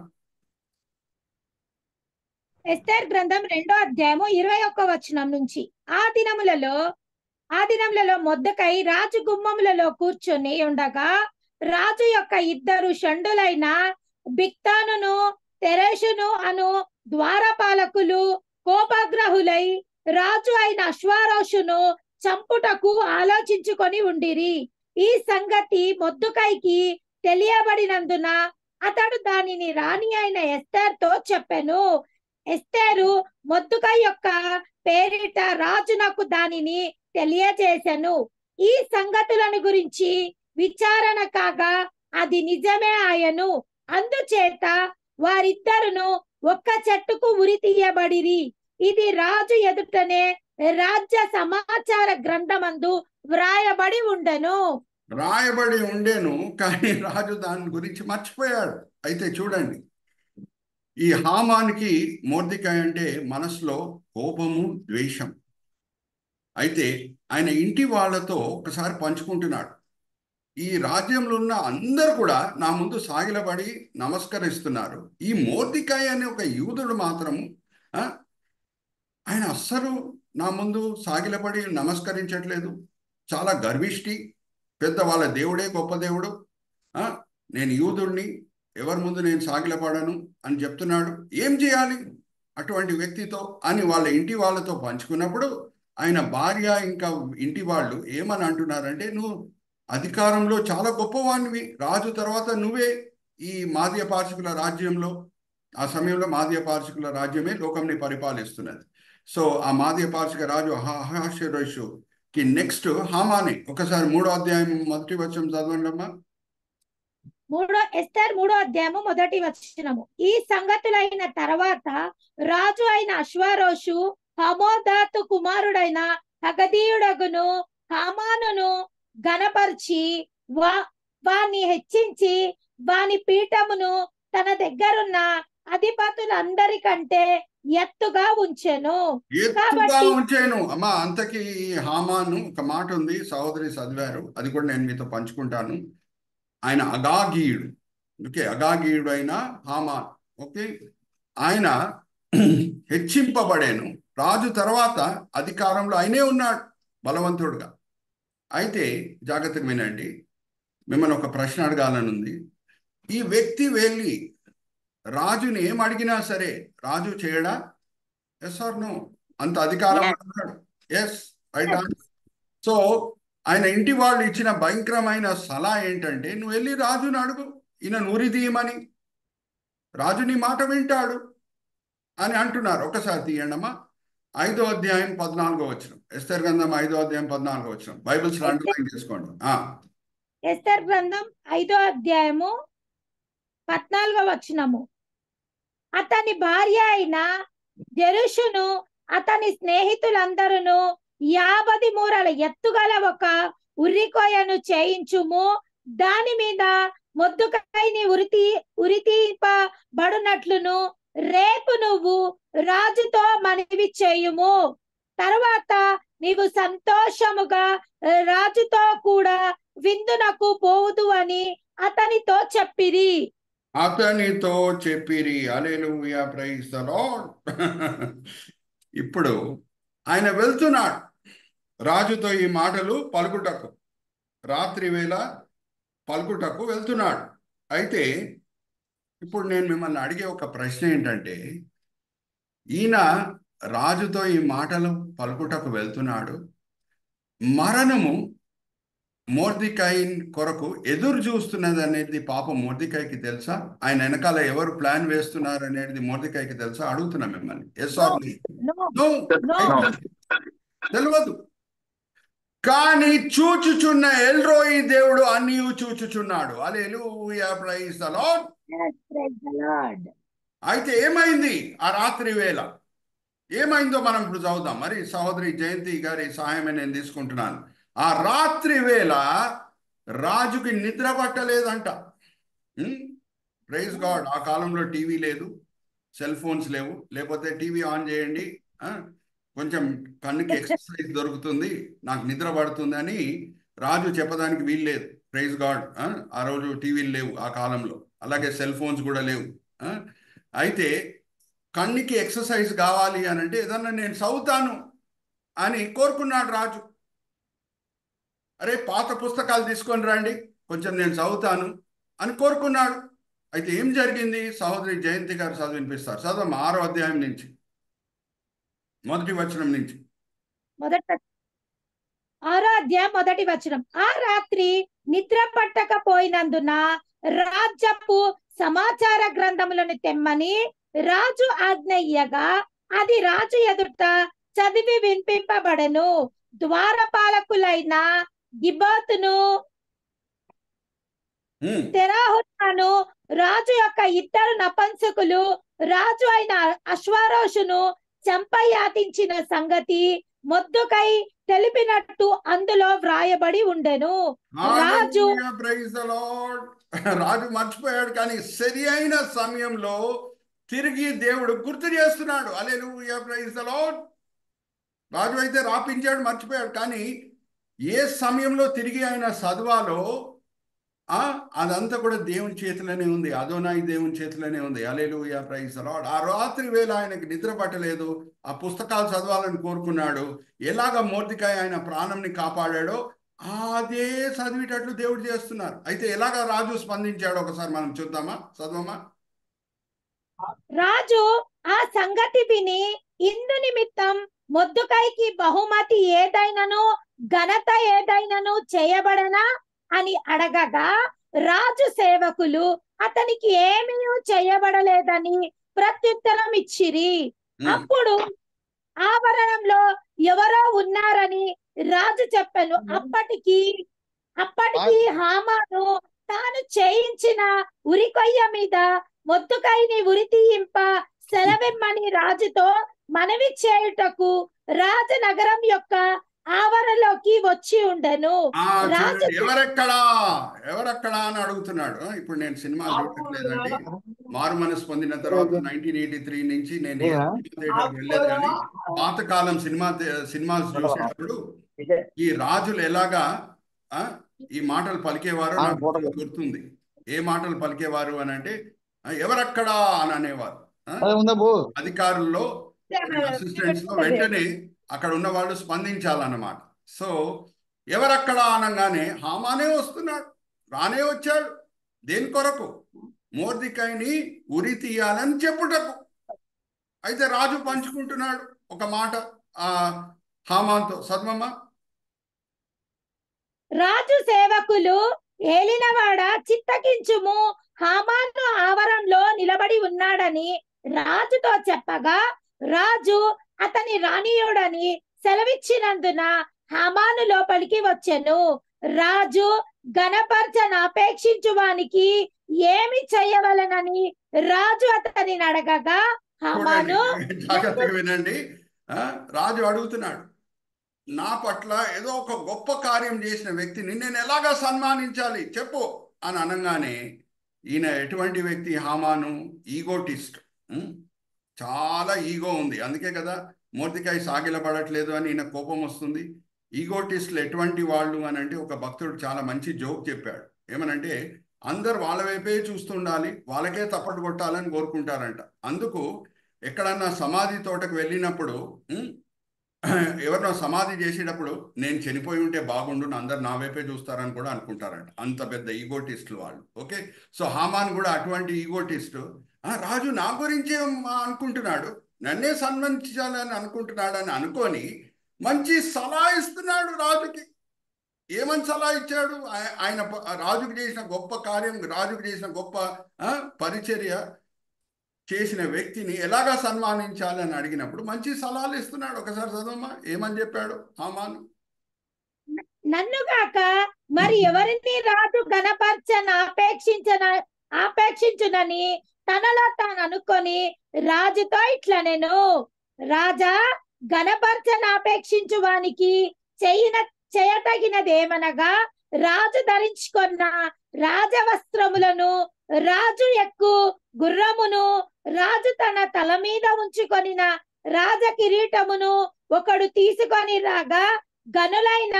ఎస్తర్ గ్రంథం 2వ అధ్యాయము 21వ వచనం నుంచి. ఆ దినములలో మొర్దెకై రాజు గుమ్మములలో కూర్చొని ఉండగా రాజు యొక్క ఇద్దరు షండులైన బిగ్తానును తెరెషును అను ద్వారపాలకులు కోపగ్రహులై రాజు అయిన అశ్వారోషును చంపుటకు ఆలోచించుకొని ఉండిరి. ఈ సంగతి మొర్దెకైకి తెలియబడినందున అతడు దానిని రాణి అయిన ఎస్తేరుతో చెప్పెను. ఎస్తేరు మొర్దెకై యొక్క పేరిట రాజునకు దానిని తెలియజేసెను. ఈ సంగతులను గురించి విచారణ కాగా అది నిజమే ఆయను. అందుచేత వారిద్దరును ఒక్క చెట్టుకు ఉరి తీయబడిరి. ఇది రాజు ఎదుటనే రాజ్య సమాచార గ్రంథమందు వ్రాయబడి ఉండెను. రాయబడి ఉండేను, కానీ రాజు దాని గురించి మర్చిపోయాడు. అయితే చూడండి, ఈ హామానికి మొర్దెకై అంటే మనసులో కోపము, ద్వేషం. అయితే ఆయన ఇంటి వాళ్ళతో ఒకసారి పంచుకుంటున్నాడు. ఈ రాజ్యంలో ఉన్న అందరూ కూడా నా ముందు సాగిలపడి నమస్కరిస్తున్నారు. ఈ మొర్దెకై అనే ఒక యూదుడు మాత్రము ఆయన అస్సలు నా ముందు సాగిలపడి నమస్కరించట్లేదు. చాలా గర్విష్టి, పెద్ద వాళ్ళ దేవుడే గొప్ప దేవుడు, నేను యూదుడిని, ఎవరి ముందు నేను సాగిలపడను అని చెప్తున్నాడు. ఏం చేయాలి అటువంటి వ్యక్తితో అని వాళ్ళ ఇంటి వాళ్ళతో పంచుకున్నప్పుడు ఆయన భార్య ఇంకా ఇంటి వాళ్ళు ఏమని అంటున్నారంటే, నువ్వు అధికారంలో చాలా గొప్పవానివి, రాజు తర్వాత నువ్వే ఈ మాదీయ పార్షికుల రాజ్యంలో, ఆ సమయంలో మాదీయ పార్షికుల రాజ్యమే లోకంని పరిపాలిస్తున్నది. సో ఆ మాదీయ పార్షిక రాజు అహష్వేరోషుకి నెక్స్ట్ హామానే. ఒకసారి 3వ అధ్యాయం 1వ వచనం చదవండి అమ్మా. ఎస్తేరు 3వ అధ్యాయము 1వ వచనము. ఈ సంగతులైన తర్వాత రాజు అయిన అశ్వారోషు హమోదాతు కుమారుడైన హగదీయుడగును హామానును గనపరిచి వాని హెచ్చించి వాని పీఠమును తన దగ్గరున్న అధిపతులందరికంటే ఎత్తుగా ఉంచెను. అమ్మా. అంతకి హామాను ఒక మాట ఉంది, సహోదరి చదివారు, అది కూడా నేను మీతో పంచుకుంటాను. ఆయన అగాగీయుడు. ఓకే, అగాగీయుడు అయిన హామాన్. ఓకే, ఆయన హెచ్చింపబడేను. రాజు తర్వాత అధికారంలో ఆయనే ఉన్నాడు బలవంతుడుగా. అయితే జాగ్రత్తగా వినండి, మిమ్మల్ని ఒక ప్రశ్న అడగాలనుంది. ఈ వ్యక్తి వెళ్ళి రాజుని ఏం అడిగినా సరే రాజు చేయడా? Yes or no? అంత అధికారం ఉన్నాడు. Yes, right. సో ఆయన ఇంటి వాళ్ళు ఇచ్చిన భయంకరమైన సలహా ఏంటంటే, నువ్వు వెళ్ళి రాజుని అడుగు, ఈయన ఉరి తీయమని, రాజు నీ మాట వింటాడు అని అంటున్నారు. ఒకసారి తీయండమ్మా. 5వ అధ్యాయం 14వ వచనం. ఎస్తేరు గ్రంథం 5వ అధ్యాయం 14వ వచనం. బైబిల్స్ అండర్లైన్ చేసుకోండి. ఎస్తేరు గ్రంథం 5వ అధ్యాయము 14వ వచనము. అతని భార్య అయిన జెరుషును అతని స్నేహితులందరూ 50 మూరల ఎత్తుగల ఒక ఉర్రికోయను చేయించుము, దాని మీద మొర్దెకైని ఉరితీయబడునట్లును రేపు నువ్వు రాజుతో మనవి చేయుము. తర్వాత నీవు సంతోషముగా రాజుతో కూడా విందునకు పోవుదు అని అతనితో చెప్పిరి. హల్లెలూయా, ప్రైజ్ ది లార్డ్. ఇప్పుడు ఆయన వెళ్తున్నాడు రాజుతో ఈ మాటలు పలుకుటకు, రాత్రి వేళ పలుకుటకు వెళ్తున్నాడు. అయితే ఇప్పుడు నేను మిమ్మల్ని అడిగే ఒక ప్రశ్న ఏంటంటే, ఈయన రాజుతో ఈ మాటలు పలుకుటకు వెళ్తున్నాడు. మరణము మొర్దెకై కొరకు ఎదురు చూస్తున్నది అనేది పాపం మొర్దెకైకి తెలుసా? ఆయన వెనకాల ఎవరు ప్లాన్ వేస్తున్నారు అనేది మొర్దెకైకి తెలుసా? అడుగుతున్నా మిమ్మల్ని. Yes or no? తెలియదు. కానీ చూచుచున్న ఎల్రోయి దేవుడు అన్ని చూచుచున్నాడు. Hallelujah, praise the Lord. అయితే ఏమైంది ఆ రాత్రి వేళ? ఏమైందో మనం ఇప్పుడు చదువుదాం. మరి సహోదరి జయంతి గారి సహాయమే నేను తీసుకుంటున్నాను. ఆ రాత్రి వేళ రాజుకి నిద్ర పట్టలేదంట. Praise God. ఆ కాలంలో టీవీ లేదు, సెల్ ఫోన్స్ లేవు. లేకపోతే టీవీ ఆన్ చేయండి, కొంచెం కన్నుకి ఎక్సర్సైజ్ దొరుకుతుంది, నాకు నిద్ర పడుతుంది అని రాజు చెప్పడానికి వీల్లేదు. Praise God. ఆ రోజు టీవీలు లేవు ఆ కాలంలో, అలాగే సెల్ ఫోన్స్ కూడా లేవు. అయితే కన్నుకి ఎక్సర్సైజ్ కావాలి అని అంటే ఏదన్నా నేను చదువుతాను అని కోరుకున్నాడు రాజు. అరే పాత పుస్తకాలు తీసుకొని రండి, కొంచెం నేను చదువుతాను అని కోరుకున్నాడు. అయితే ఏం జరిగింది? సహోదరి జయంతి గారు చదువు వినిపిస్తారు. చదవమ్మా 6వ అధ్యాయం నుంచి, మొదటి వచనం నుంచి. మొదట 6వ అధ్యాయం మొదటి వచనం. ఆ రాత్రి నిద్ర పట్టకపోయినందున రాజ్యపు సమాచార గ్రంథములను తెమ్మని రాజు ఆజ్ఞయ్యగా అది రాజు ఎదుట చదివి వినిపింపబడెను. ద్వారపాలకులైన గిబోతును తెరాహును రాజు యొక్క ఇద్దరు నపంసకులు రాజు అయిన అశ్వారోషును చంపయాతించిన సంగతి మొర్దెకై తెలిపినట్టు అందులో వ్రాయబడి ఉండెను. రాజు హల్లెలూయా, ప్రైజ్ ద లార్డ్. రాజు మర్చిపోయాడు, కానీ సరి అయిన సమయంలో తిరిగి దేవుడు గుర్తు చేస్తున్నాడు. Hallelujah, praise the lord. రాజు అయితే రాపించాడు, మర్చిపోయాడు, కానీ ఏ సమయంలో తిరిగి ఆయన చదవాలో అదంతా కూడా దేవుని చేతిలోనే ఉంది. అదోనాయి దేవుని చేతిలోనే ఉంది. హల్లెలూయా, ప్రైజ్ ద లార్డ్. ఆ రాత్రి వేళ ఆయనకి నిద్ర పట్టలేదు. ఆ పుస్తకాలు చదవాలని కోరుకున్నాడు. ఎలాగ మొర్దెకై ఆయన ప్రాణంని కాపాడాడో అదే చదివేటట్లు దేవుడు చేస్తున్నారు. అయితే ఎలాగ రాజు స్పందించాడో ఒకసారి మనం చూద్దామా? చదవమా. రాజు ఆ సంగతి విని ఇందు నిమిత్తం మొర్దెకైకి బహుమతి ఏదైనను ఘనత ఏదైనను చేయబడనా అని అడగగా రాజు సేవకులు అతనికి ఏమీ చేయబడలేదని ప్రత్యుత్తరం ఇచ్చిరి. అప్పుడు ఆవరణంలో ఎవరో ఉన్నారని రాజు చెప్పాను. అప్పటికి హామాను తాను చేయించిన ఉరికొయ్య మీద మొర్దెకైని ఉరి తీయింప సెలవిమ్మని రాజుతో మనవి చేయుటకు రాజనగరం యొక్క ఆవరణలోకి వచ్చి ఉండెను. రాజు ఎవరెక్కడా అని అడుగుతున్నాడు. ఇప్పుడు నేను సినిమా చూడట్లేదండి. మారు మనసు పొందిన తర్వాత 1983 నుంచి నేను థియేటర్కి వెళ్ళలేదు, కానీ పాతకాలం సినిమాలు చూసేటప్పుడు ఈ రాజులు ఎలాగా ఈ మాటలు పలికేవారో నాకు గుర్తుంది. ఏ మాటలు పలికేవారు అని అంటే, ఎవరక్కడా అని అనేవారు. అధికారుల్లో, అసిస్టెంట్స్ లో వెంటనే అక్కడ ఉన్న వాళ్ళు స్పందించాలన్నమాట. సో ఎవరక్కడా అనగానే హామానే వస్తున్నాడు, రానే వచ్చాడు. దేని కొరకు? మొర్దెకైని ఉరి తీయాలని చెప్పుటకు. అయితే రాజు పంచుకుంటున్నాడు ఒక మాట హామాన్తో. చదవమ్మా. రాజు సేవకులు ఏలినవాడ చిత్తగించుము, హామాను ఆవరణలో నిలబడి ఉన్నాడని రాజుతో చెప్పగా రాజు అతని రానియుడని సెలవిచ్చినందున హామాను లోపలికి వచ్చెను. రాజు ఘనపరచనాపేక్షించువానికి ఏమి చేయవలనని రాజు అతని అడగగా హామాను జాగ్రత్తగా వినండి. రాజు అడుగుతున్నాడు, నా పట్ల ఏదో ఒక గొప్ప కార్యం చేసిన వ్యక్తిని నేను ఎలాగా సన్మానించాలి చెప్పు అని అనగానే, ఈయన ఎటువంటి వ్యక్తి? హామాను ఈగోటిస్ట్. చాలా ఈగో ఉంది. అందుకే కదా మొర్దెకై సాగిలపడట్లేదు అని ఈయన కోపం వస్తుంది. ఈగోటిస్టులు ఎటువంటి వాళ్ళు అని అంటే, ఒక భక్తుడు చాలా మంచి జోక్ చెప్పాడు. ఏమనంటే, అందరు వాళ్ళ వైపే చూస్తుండాలి, వాళ్ళకే తప్పట్టు కొట్టాలని కోరుకుంటారంట. అందుకు ఎక్కడన్నా సమాధి తోటకు వెళ్ళినప్పుడు ఎవరినో సమాధి చేసేటప్పుడు నేను చనిపోయి ఉంటే బాగుండు, అందరు నా వైపే చూస్తారని కూడా అనుకుంటారంట. అంత పెద్ద ఈగోటిస్టులు వాళ్ళు. ఓకే, సో హామాన్ కూడా అటువంటి ఈగోటిస్టు. రాజు నా గురించే అనుకుంటున్నాడు, నన్నే సన్మానించాలని అనుకుంటున్నాడు అని అనుకొని మంచి సలహా ఇస్తున్నాడు రాజుకి. ఏమని సలహా ఇచ్చాడు? ఆయన రాజుకు చేసిన గొప్ప కార్యం, రాజుకు చేసిన గొప్ప పరిచర్య చేసిన వ్యక్తిని ఎలాగా సన్మానించాలని అడిగినప్పుడు మంచి సలహాలు ఇస్తున్నాడు. ఒకసారి చదవమ్మా, ఏమని చెప్పాడు హామాను? నన్నుగాక మరి ఎవరిని రాజు ఆపేక్షించునని తనలో తాను అనుకొని రాజుతో ఇట్లా, నేను రాజా ఘనపరచనాపేక్షించు వానికి చేయతగినదేమనగా రాజు ధరించుకున్న రాజవస్త్రములను, రాజు ఎక్కు గుర్రమును, రాజు తన తల మీద ఉంచుకొనిన రాజ కిరీటమును ఒకడు తీసుకొని రాగా గనులైన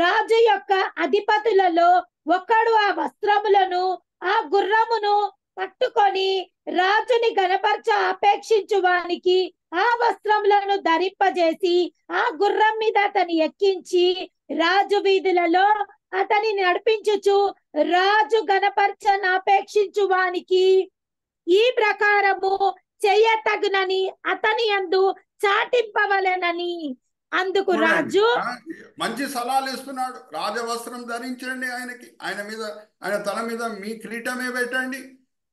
రాజు యొక్క అధిపతులలో ఒకడు ఆ వస్త్రములను ఆ గుర్రమును పట్టుకొని రాజుని గణపరచ ఆపేక్షించు వానికి ఆ వస్త్రములను ధరింపజేసి ఆ గుర్రం మీద అతని ఎక్కించి రాజు వీధులలో అతని నడిపించుచు రాజు గణపరచనాపేక్షించు వానికి ఈ ప్రకారము చెయ్యతగునని అతని యందు చాటింపవలెనని. అందుకు చూడండి, రాజు మంచి సలహాలు ఇస్తున్నాడు. రాజవస్త్రం ధరించండి, ఆయన తల మీద మీ కిరీటమే పెట్టండి,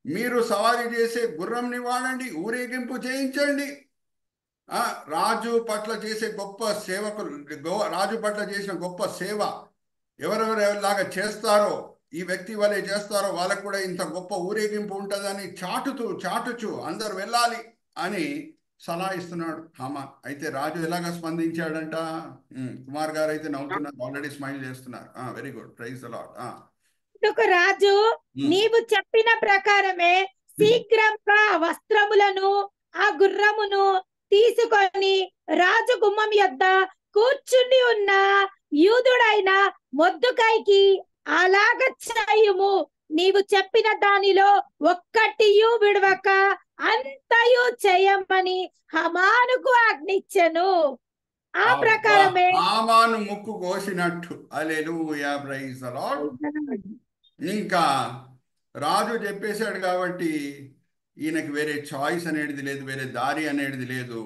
మీరు సవారీ చేసే గుర్రంని వాడండి, ఊరేగింపు చేయించండి. రాజు పట్ల చేసే గొప్ప సేవకులు, రాజు పట్ల చేసిన గొప్ప సేవ ఎవరెవరిలాగా చేస్తారో, ఈ వ్యక్తి వలె చేస్తారో వాళ్ళకు కూడా ఇంత గొప్ప ఊరేగింపు ఉంటుందని చాటుచు అందరు వెళ్ళాలి అని సలహా ఇస్తున్నాడు హామాన్. అయితే రాజు ఎలాగ స్పందించాడంట? కుమార్ గారు అయితే నవ్వుతున్నారు, ఆల్రెడీ స్మైల్ చేస్తున్నారు. Very good, praise the Lord. అందుకు రాజు నీవు చెప్పిన ప్రకారమే శీఘ్రంగా వస్త్రములను ఆ గుర్రమును తీసుకొని రాజు గుమ్మం యొద్ద కూర్చుని ఉన్న యూదుడైన మొర్దెకైకి అలాగ చేయుము. నీవు చెప్పిన దానిలో ఒక్కటియు విడవక అంతయు చేయమని హమానుకు ఆజ్ఞించెను. ఆ ప్రకారమే హామాను ముక్కు కోసినట్టు. హల్లెలూయా, ప్రైజ్ ది లార్డ్. ఇంకా రాజు చెప్పేశాడు కాబట్టి ఈయనకి వేరే చాయిస్ అనేది లేదు, వేరే దారి అనేది లేదు.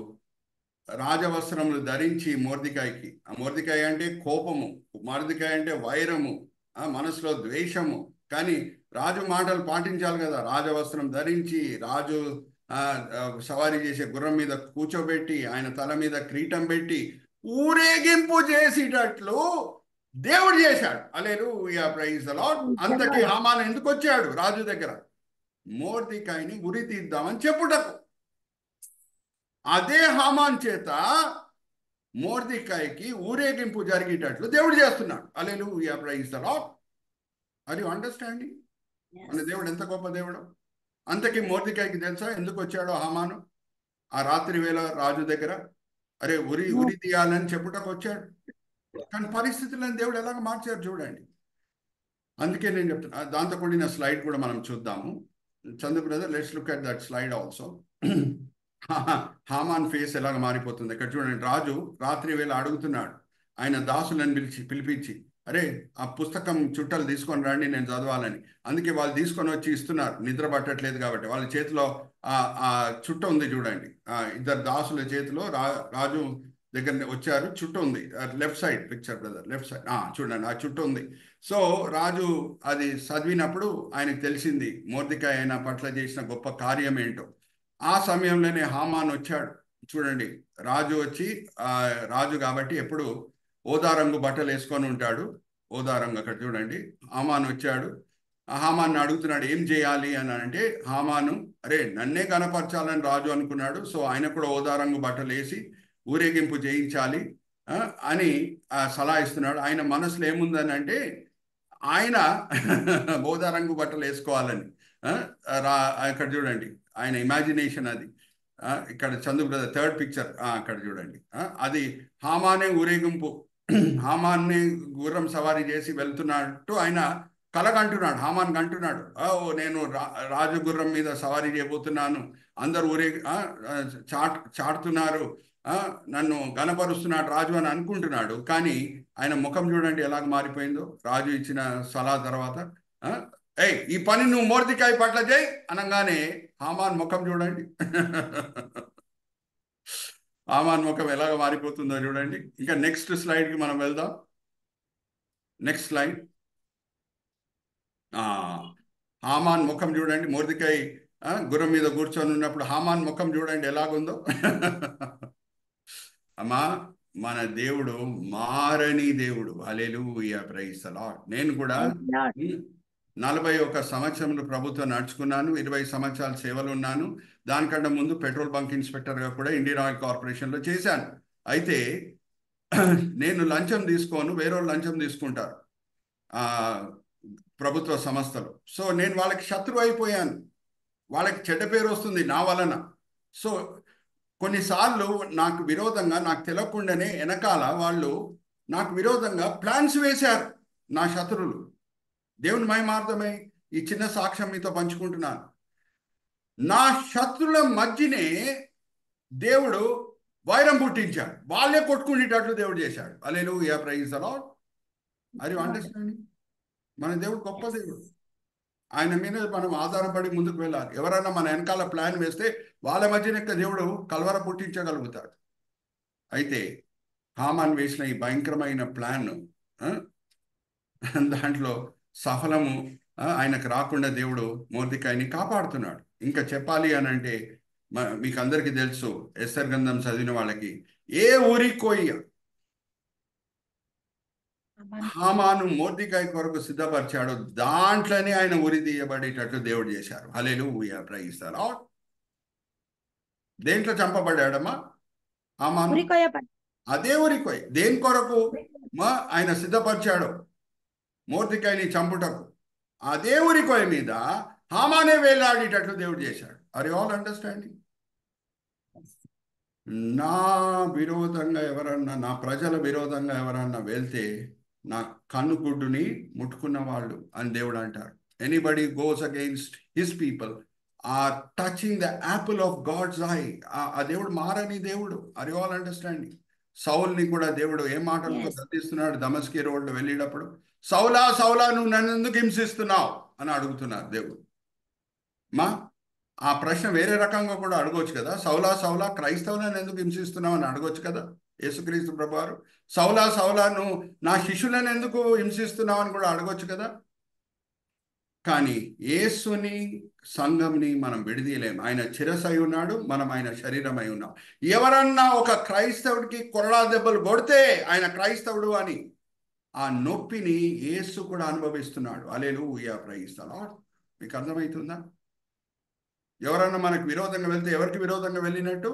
రాజవస్త్రములు ధరించి మొర్దెకైకి, మొర్దెకై అంటే కోపము, మొర్దెకై అంటే వైరము, మనసులో ద్వేషము. కానీ రాజు మాటలు పాటించాలి కదా. రాజవస్త్రం ధరించి రాజు సవారీ చేసే గుర్రం మీద కూర్చోబెట్టి ఆయన తల మీద కిరీటం పెట్టి ఊరేగింపు చేసేటట్లు దేవుడు చేశాడు. Hallelujah, praise the lord. అంతకి హామాను ఎందుకు వచ్చాడు రాజు దగ్గర? మొర్దెకైని ఉరి తీద్దామని చెప్పుటకు. అదే హామాన్ చేత మొర్దెకైకి ఊరేగింపు జరిగేటట్లు దేవుడు చేస్తున్నాడు. Hallelujah, praise the Lord. Are you understanding? మన దేవుడు ఎంత గొప్ప దేవుడు. అంతకి మొర్దెకైకి తెలుసా ఎందుకు వచ్చాడో హామాను? ఆ రాత్రి వేళ రాజు దగ్గర అరే ఉరి తీయాలని చెప్పుటకు వచ్చాడు. కానీ పరిస్థితులను దేవుడు ఎలాగ మార్చారు చూడండి. అందుకే నేను చెప్తున్నా. దాంతో కూడిన స్లైడ్ కూడా మనం చూద్దాము. Chandu brother, let's look at that slide also. Haman face ఎలాగ మారిపోతుంది ఇక్కడ చూడండి. రాజు రాత్రి వేళ అడుగుతున్నాడు ఆయన దాసులను పిలిపించి, అరే ఆ పుస్తకం చుట్టలు తీసుకొని రండి నేను చదవాలని. అందుకే వాళ్ళు తీసుకొని వచ్చి ఇస్తున్నారు, నిద్ర పట్టట్లేదు కాబట్టి. వాళ్ళ చేతిలో ఆ చుట్ట ఉంది చూడండి. ఇద్దరు దాసుల చేతిలో రాజు దగ్గర వచ్చారు, చుట్ట ఉంది. Left side picture brother, left side చూడండి, ఆ చుట్ట ఉంది. సో రాజు అది చదివినప్పుడు ఆయనకు తెలిసింది మొర్దెకై ఆయన పట్ల చేసిన గొప్ప కార్యం ఏంటో. ఆ సమయంలోనే హామాన్ వచ్చాడు. చూడండి, రాజు వచ్చి రాజు కాబట్టి ఎప్పుడు ఓదా రంగు బట్టలు వేసుకొని ఉంటాడు. ఓదా రంగు అక్కడ చూడండి. హామాన్ వచ్చాడు. హామాన్ అడుగుతున్నాడు ఏం చేయాలి అని అంటే, హామాను అరే నన్నే కనపరచాలని రాజు అనుకున్నాడు. సో ఆయన కూడా ఓదా రంగు బట్టలు వేసి ఊరేగింపు చేయించాలి అని సలహా ఇస్తున్నాడు. ఆయన మనసులో ఏముందని అంటే ఆయన ఓదా రంగు బట్టలు వేసుకోవాలని. ఇక్కడ చూడండి ఆయన ఇమాజినేషన్ అది. ఇక్కడ చందు బ్రదర్ థర్డ్ పిక్చర్ అక్కడ చూడండి. అది హామానే ఊరేగింపు, హామాన్ని గుర్రం సవారీ చేసి వెళ్తున్నట్టు ఆయన కలగంటున్నాడు. హామాన్ అంటున్నాడు, నేను రాజు గుర్రం మీద సవారీ చేయబోతున్నాను, అందరు చాటుతున్నారు, నన్ను గణపరుస్తున్నాడు రాజు అని అనుకుంటున్నాడు. కానీ ఆయన ముఖం చూడండి ఎలాగ మారిపోయిందో రాజు ఇచ్చిన సలహా తర్వాత. ఈ పని నువ్వు మొర్దెకై పట్ల చేయి అనగానే హామాన్ ముఖం చూడండి. హామాన్ ముఖం ఎలాగ మారిపోతుందో చూడండి. ఇంకా నెక్స్ట్ స్లైడ్కి మనం వెళ్దాం. Next slide. హామాన్ ముఖం చూడండి. మొర్దెకై గుర్రం మీద కూర్చొని ఉన్నప్పుడు హామాన్ ముఖం చూడండి ఎలాగుందో. అమ్మా, మన దేవుడు మారని దేవుడు. హల్లెలూయా, ప్రైజ్ ది లార్డ్. నేను కూడా 41 సంవత్సరములు ప్రభుత్వం నడుచుకున్నాను, 20 సంవత్సరాలు సేవలు ఉన్నాను. దానికంటే ముందు పెట్రోల్ బంక్ ఇన్స్పెక్టర్గా కూడా ఇండియన్ ఆయిల్ కార్పొరేషన్లో చేశాను. అయితే నేను లంచం తీసుకోను, వేరే వాళ్ళు లంచం తీసుకుంటారు ప్రభుత్వ సంస్థలు. సో నేను వాళ్ళకి శత్రువు అయిపోయాను, వాళ్ళకి చెడ్డ పేరు వస్తుంది నా వలన. సో కొన్నిసార్లు నాకు విరోధంగా, నాకు తెలియకుండానే వెనకాల వాళ్ళు నాకు విరోధంగా ప్లాన్స్ వేశారు నా శత్రువులు. దేవుని మహిమార్థమై ఈ చిన్న సాక్ష్యం మీతో పంచుకుంటున్నాను. నా శత్రువుల మధ్యనే దేవుడు వైరం పుట్టించాడు, వాళ్ళే కొట్టుకునేటట్లు దేవుడు చేశాడు. Hallelujah, praise the lord. అది అండర్స్టాండింగ్. మన దేవుడు గొప్ప దేవుడు. ఆయన మీద మనం ఆధారపడి ముందుకు వెళ్ళాలి. ఎవరైనా మన వెనకాల ప్లాన్ వేస్తే వాళ్ళ మధ్యన దేవుడు కలవర పుట్టించగలుగుతాడు. అయితే హామాన్ వేసిన ఈ భయంకరమైన ప్లాన్ దాంట్లో సఫలము ఆయనకు రాకుండా దేవుడు మొర్దెకాయిని కాపాడుతున్నాడు. ఇంకా చెప్పాలి అని అంటే మీకు అందరికీ తెలుసు, ఎస్తర్ గ్రంథం చదివిన వాళ్ళకి, ఏ ఊరి కోయ హామాను మొర్దెకాయి కొరకు సిద్ధపరిచాడు, దాంట్లోనే ఆయన ఉరి తీయబడేటట్లు దేవుడు చేశారు. హల్లెలూయా, ప్రైజ్ ది లార్డ్. దేంట్లో చంపబడ్డాడమ్మా హామాను? అదే ఉరికోయ్. దేని కొరకు ఆయన సిద్ధపరిచాడు మొర్దెకాయిని చంపుటకు, అదే ఉరికోయ మీద హామానే వేలాడేటట్లు దేవుడు చేశాడు. Are you all understanding? నా విరోధంగా ఎవరన్నా, నా ప్రజల విరోధంగా ఎవరన్నా వెళ్తే నా కన్నుగుడ్డుని ముట్టుకున్న వాళ్ళు అని దేవుడు అంటారు. Anybody goes against his people are touching the apple of God's eye. ఆ దేవుడు మారని దేవుడు. Are you all understanding? సౌల్ని కూడా దేవుడు ఏ మాటలతో గద్దిస్తున్నాడు? దమస్కి రోడ్డు వెళ్ళేటప్పుడు, సౌలా సౌలా నువ్వు నన్ను ఎందుకు హింసిస్తున్నావు అని అడుగుతున్నారు దేవుడు. ఆ ప్రశ్న వేరే రకంగా కూడా అడగవచ్చు కదా. సౌలా సౌలా క్రైస్తవులను ఎందుకు హింసిస్తున్నావు అని అడగొచ్చు కదా యేసుక్రీస్తు ప్రభువారు. సౌలా సౌలా నువ్వు నా శిష్యులను ఎందుకు హింసిస్తున్నావు అని కూడా అడగొచ్చు కదా. కానీ యేసుని సంఘంని మనం విడదీయలేం. ఆయన శిరస్సు ఉన్నాడు, మనం ఆయన శరీరం అయి ఉన్నాం. ఎవరన్నా ఒక క్రైస్తవుడికి కొరడా దెబ్బలు కొడితే ఆయన క్రైస్తవుడు అని ఆ నొప్పిని యేసు కూడా అనుభవిస్తున్నాడు. హల్లెలూయా, ప్రైజ్ ది లార్డ్. మీకు అర్థమవుతుందా? ఎవరన్నా మనకు విరోధంగా వెళ్తే ఎవరికి విరోధంగా వెళ్ళినట్టు?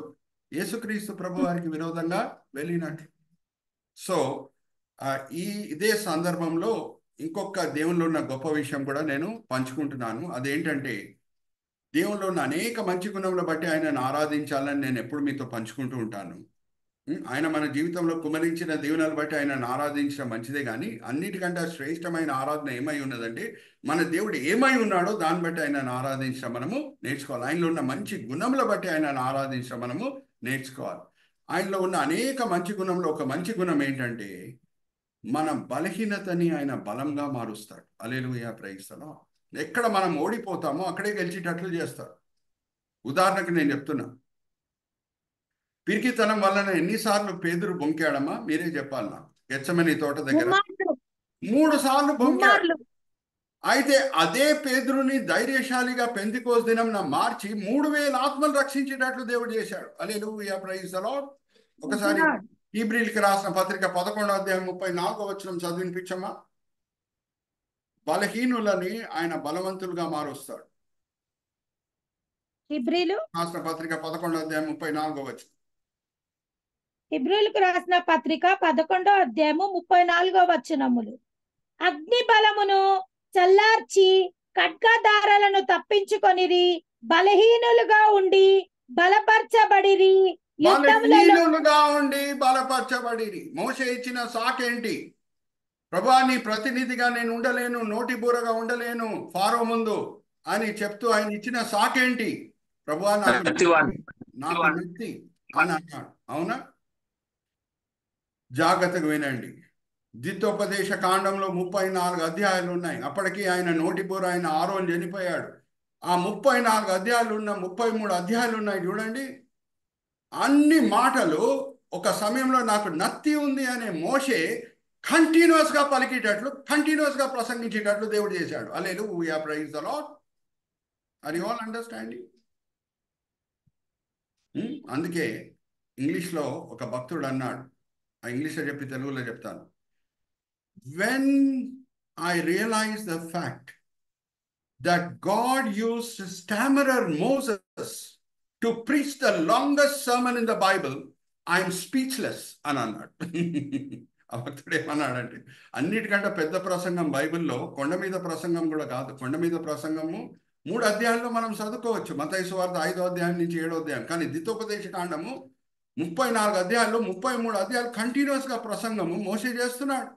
యేసుక్రీస్తు ప్రభు వారికి విరోధంగా వెళ్ళినట్టు. సో ఇదే సందర్భంలో ఇంకొక దేవుల్లో ఉన్న గొప్ప విషయం కూడా నేను పంచుకుంటున్నాను. అదేంటంటే, దేవుల్లో ఉన్న అనేక మంచి గుణములు బట్టి ఆయనను ఆరాధించాలని నేను ఎప్పుడు మీతో పంచుకుంటూ ఉంటాను. ఆయన మన జీవితంలో కుమరించిన దీవెనలు బట్టి ఆయనను ఆరాధించడం మంచిదే, కానీ అన్నిటికంటే శ్రేష్టమైన ఆరాధన ఏమై ఉన్నదంటే, మన దేవుడు ఏమై ఉన్నాడో దాన్ని బట్టి ఆయనను ఆరాధించడం మనము నేర్చుకోవాలి. ఆయనలో ఉన్న మంచి గుణముల బట్టి ఆయనను ఆరాధించడం మనము నేర్చుకోవాలి. ఆయనలో ఉన్న అనేక మంచి గుణంలో ఒక మంచి గుణం ఏంటంటే, మన బలహీనతని ఆయన బలంగా మారుస్తాడు. హల్లెలూయా, ప్రైజ్ ది లార్డ్. ఎక్కడ మనం ఓడిపోతామో అక్కడే గెలిచేటట్లు చేస్తాడు. ఉదాహరణకు నేను చెప్తున్నా, పిరికితనం వలన ఎన్నిసార్లు పేతురు బొంకాడమ్మా? మీరే చెప్పాలి నాకు. గెత్సెమనీ తోట దగ్గర 3 సార్లు బొంకాడు. అయితే అదే పేతురుని ధైర్యశాలిగా పెంతెకోస్తు దినంన మార్చి 3000 ఆత్మలు రక్షించేటట్లు దేవుడు చేశాడు. Hallelujah, praise the lord. ఒకసారి హీబ్రీయులకు రాసిన పత్రిక 11వ అధ్యాయం 34వ వచనం చదివినిపించమ్మా. బలహీనులని ఆయన బలవంతులుగా మారుస్తాడు. హీబ్రీయులకు రాసిన పత్రిక 11వ అధ్యాయం 34వ వచనం. హీబ్రీయులకు రాసిన పత్రిక 11వ అధ్యాయము 34వ వచనములు. అగ్ని బలమును చల్లార్చి ఖడ్గదారాలను తప్పించుకొనిరి, బలహీనులుగా ఉండి బలపరచబడిరి. బలపరచబడిరి. మోషే ఇచ్చిన సాకేంటి? ప్రభువా, నీ ప్రతినిధిగా నేను ఉండలేను, నోటి బూరగా ఉండలేను ఫారో ముందు అని చెప్తూ ఆయన ఇచ్చిన సాకేంటి? ప్రభువా, నాకు నత్తి అని అన్నాడు. అవునా? జాగ్రత్తగా వినండి. ద్వితోపదేశ కాండంలో 34 అధ్యాయాలు ఉన్నాయి. అప్పటికి ఆయన నోటి బూర, ఆయన ఆరోన్ చనిపోయాడు. ఆ 34 అధ్యాయాలు ఉన్న 33 అధ్యాయాలు ఉన్నాయి చూడండి. అన్ని మాటలు ఒక సమయంలో నాకు నత్తి ఉంది అనే మోషే కంటిన్యూస్ గా పలికేటట్లు, కంటిన్యూస్ గా ప్రసంగించేటట్లు దేవుడు చేశాడు. Hallelujah, praise the Lord. Are you all understanding? అందుకే ఇంగ్లీష్లో ఒక భక్తుడు అన్నాడు, ఆ ఇంగ్లీష్లో చెప్పి తెలుగులో చెప్తాను. When I realized the fact that God used stammerer Moses to preach the longest sermon in the Bible, I am speechless అని అన్నాడు. ఆ భక్తుడు ఏమన్నాడంటే, అన్నిటికంటే పెద్ద ప్రసంగం బైబిల్లో కొండ మీద ప్రసంగం కూడా కాదు. కొండ మీద ప్రసంగము 3 అధ్యాయాల్లో మనం చదువుకోవచ్చు. మత్తయి సువార్త 5వ అధ్యాయం నుంచి 7వ అధ్యాయం. కానీ ద్వితోపదేశ కాండము 34 అధ్యాయాల్లో 33 అధ్యాయాలు కంటిన్యూస్ గా ప్రసంగము మోషే చేస్తున్నాడు.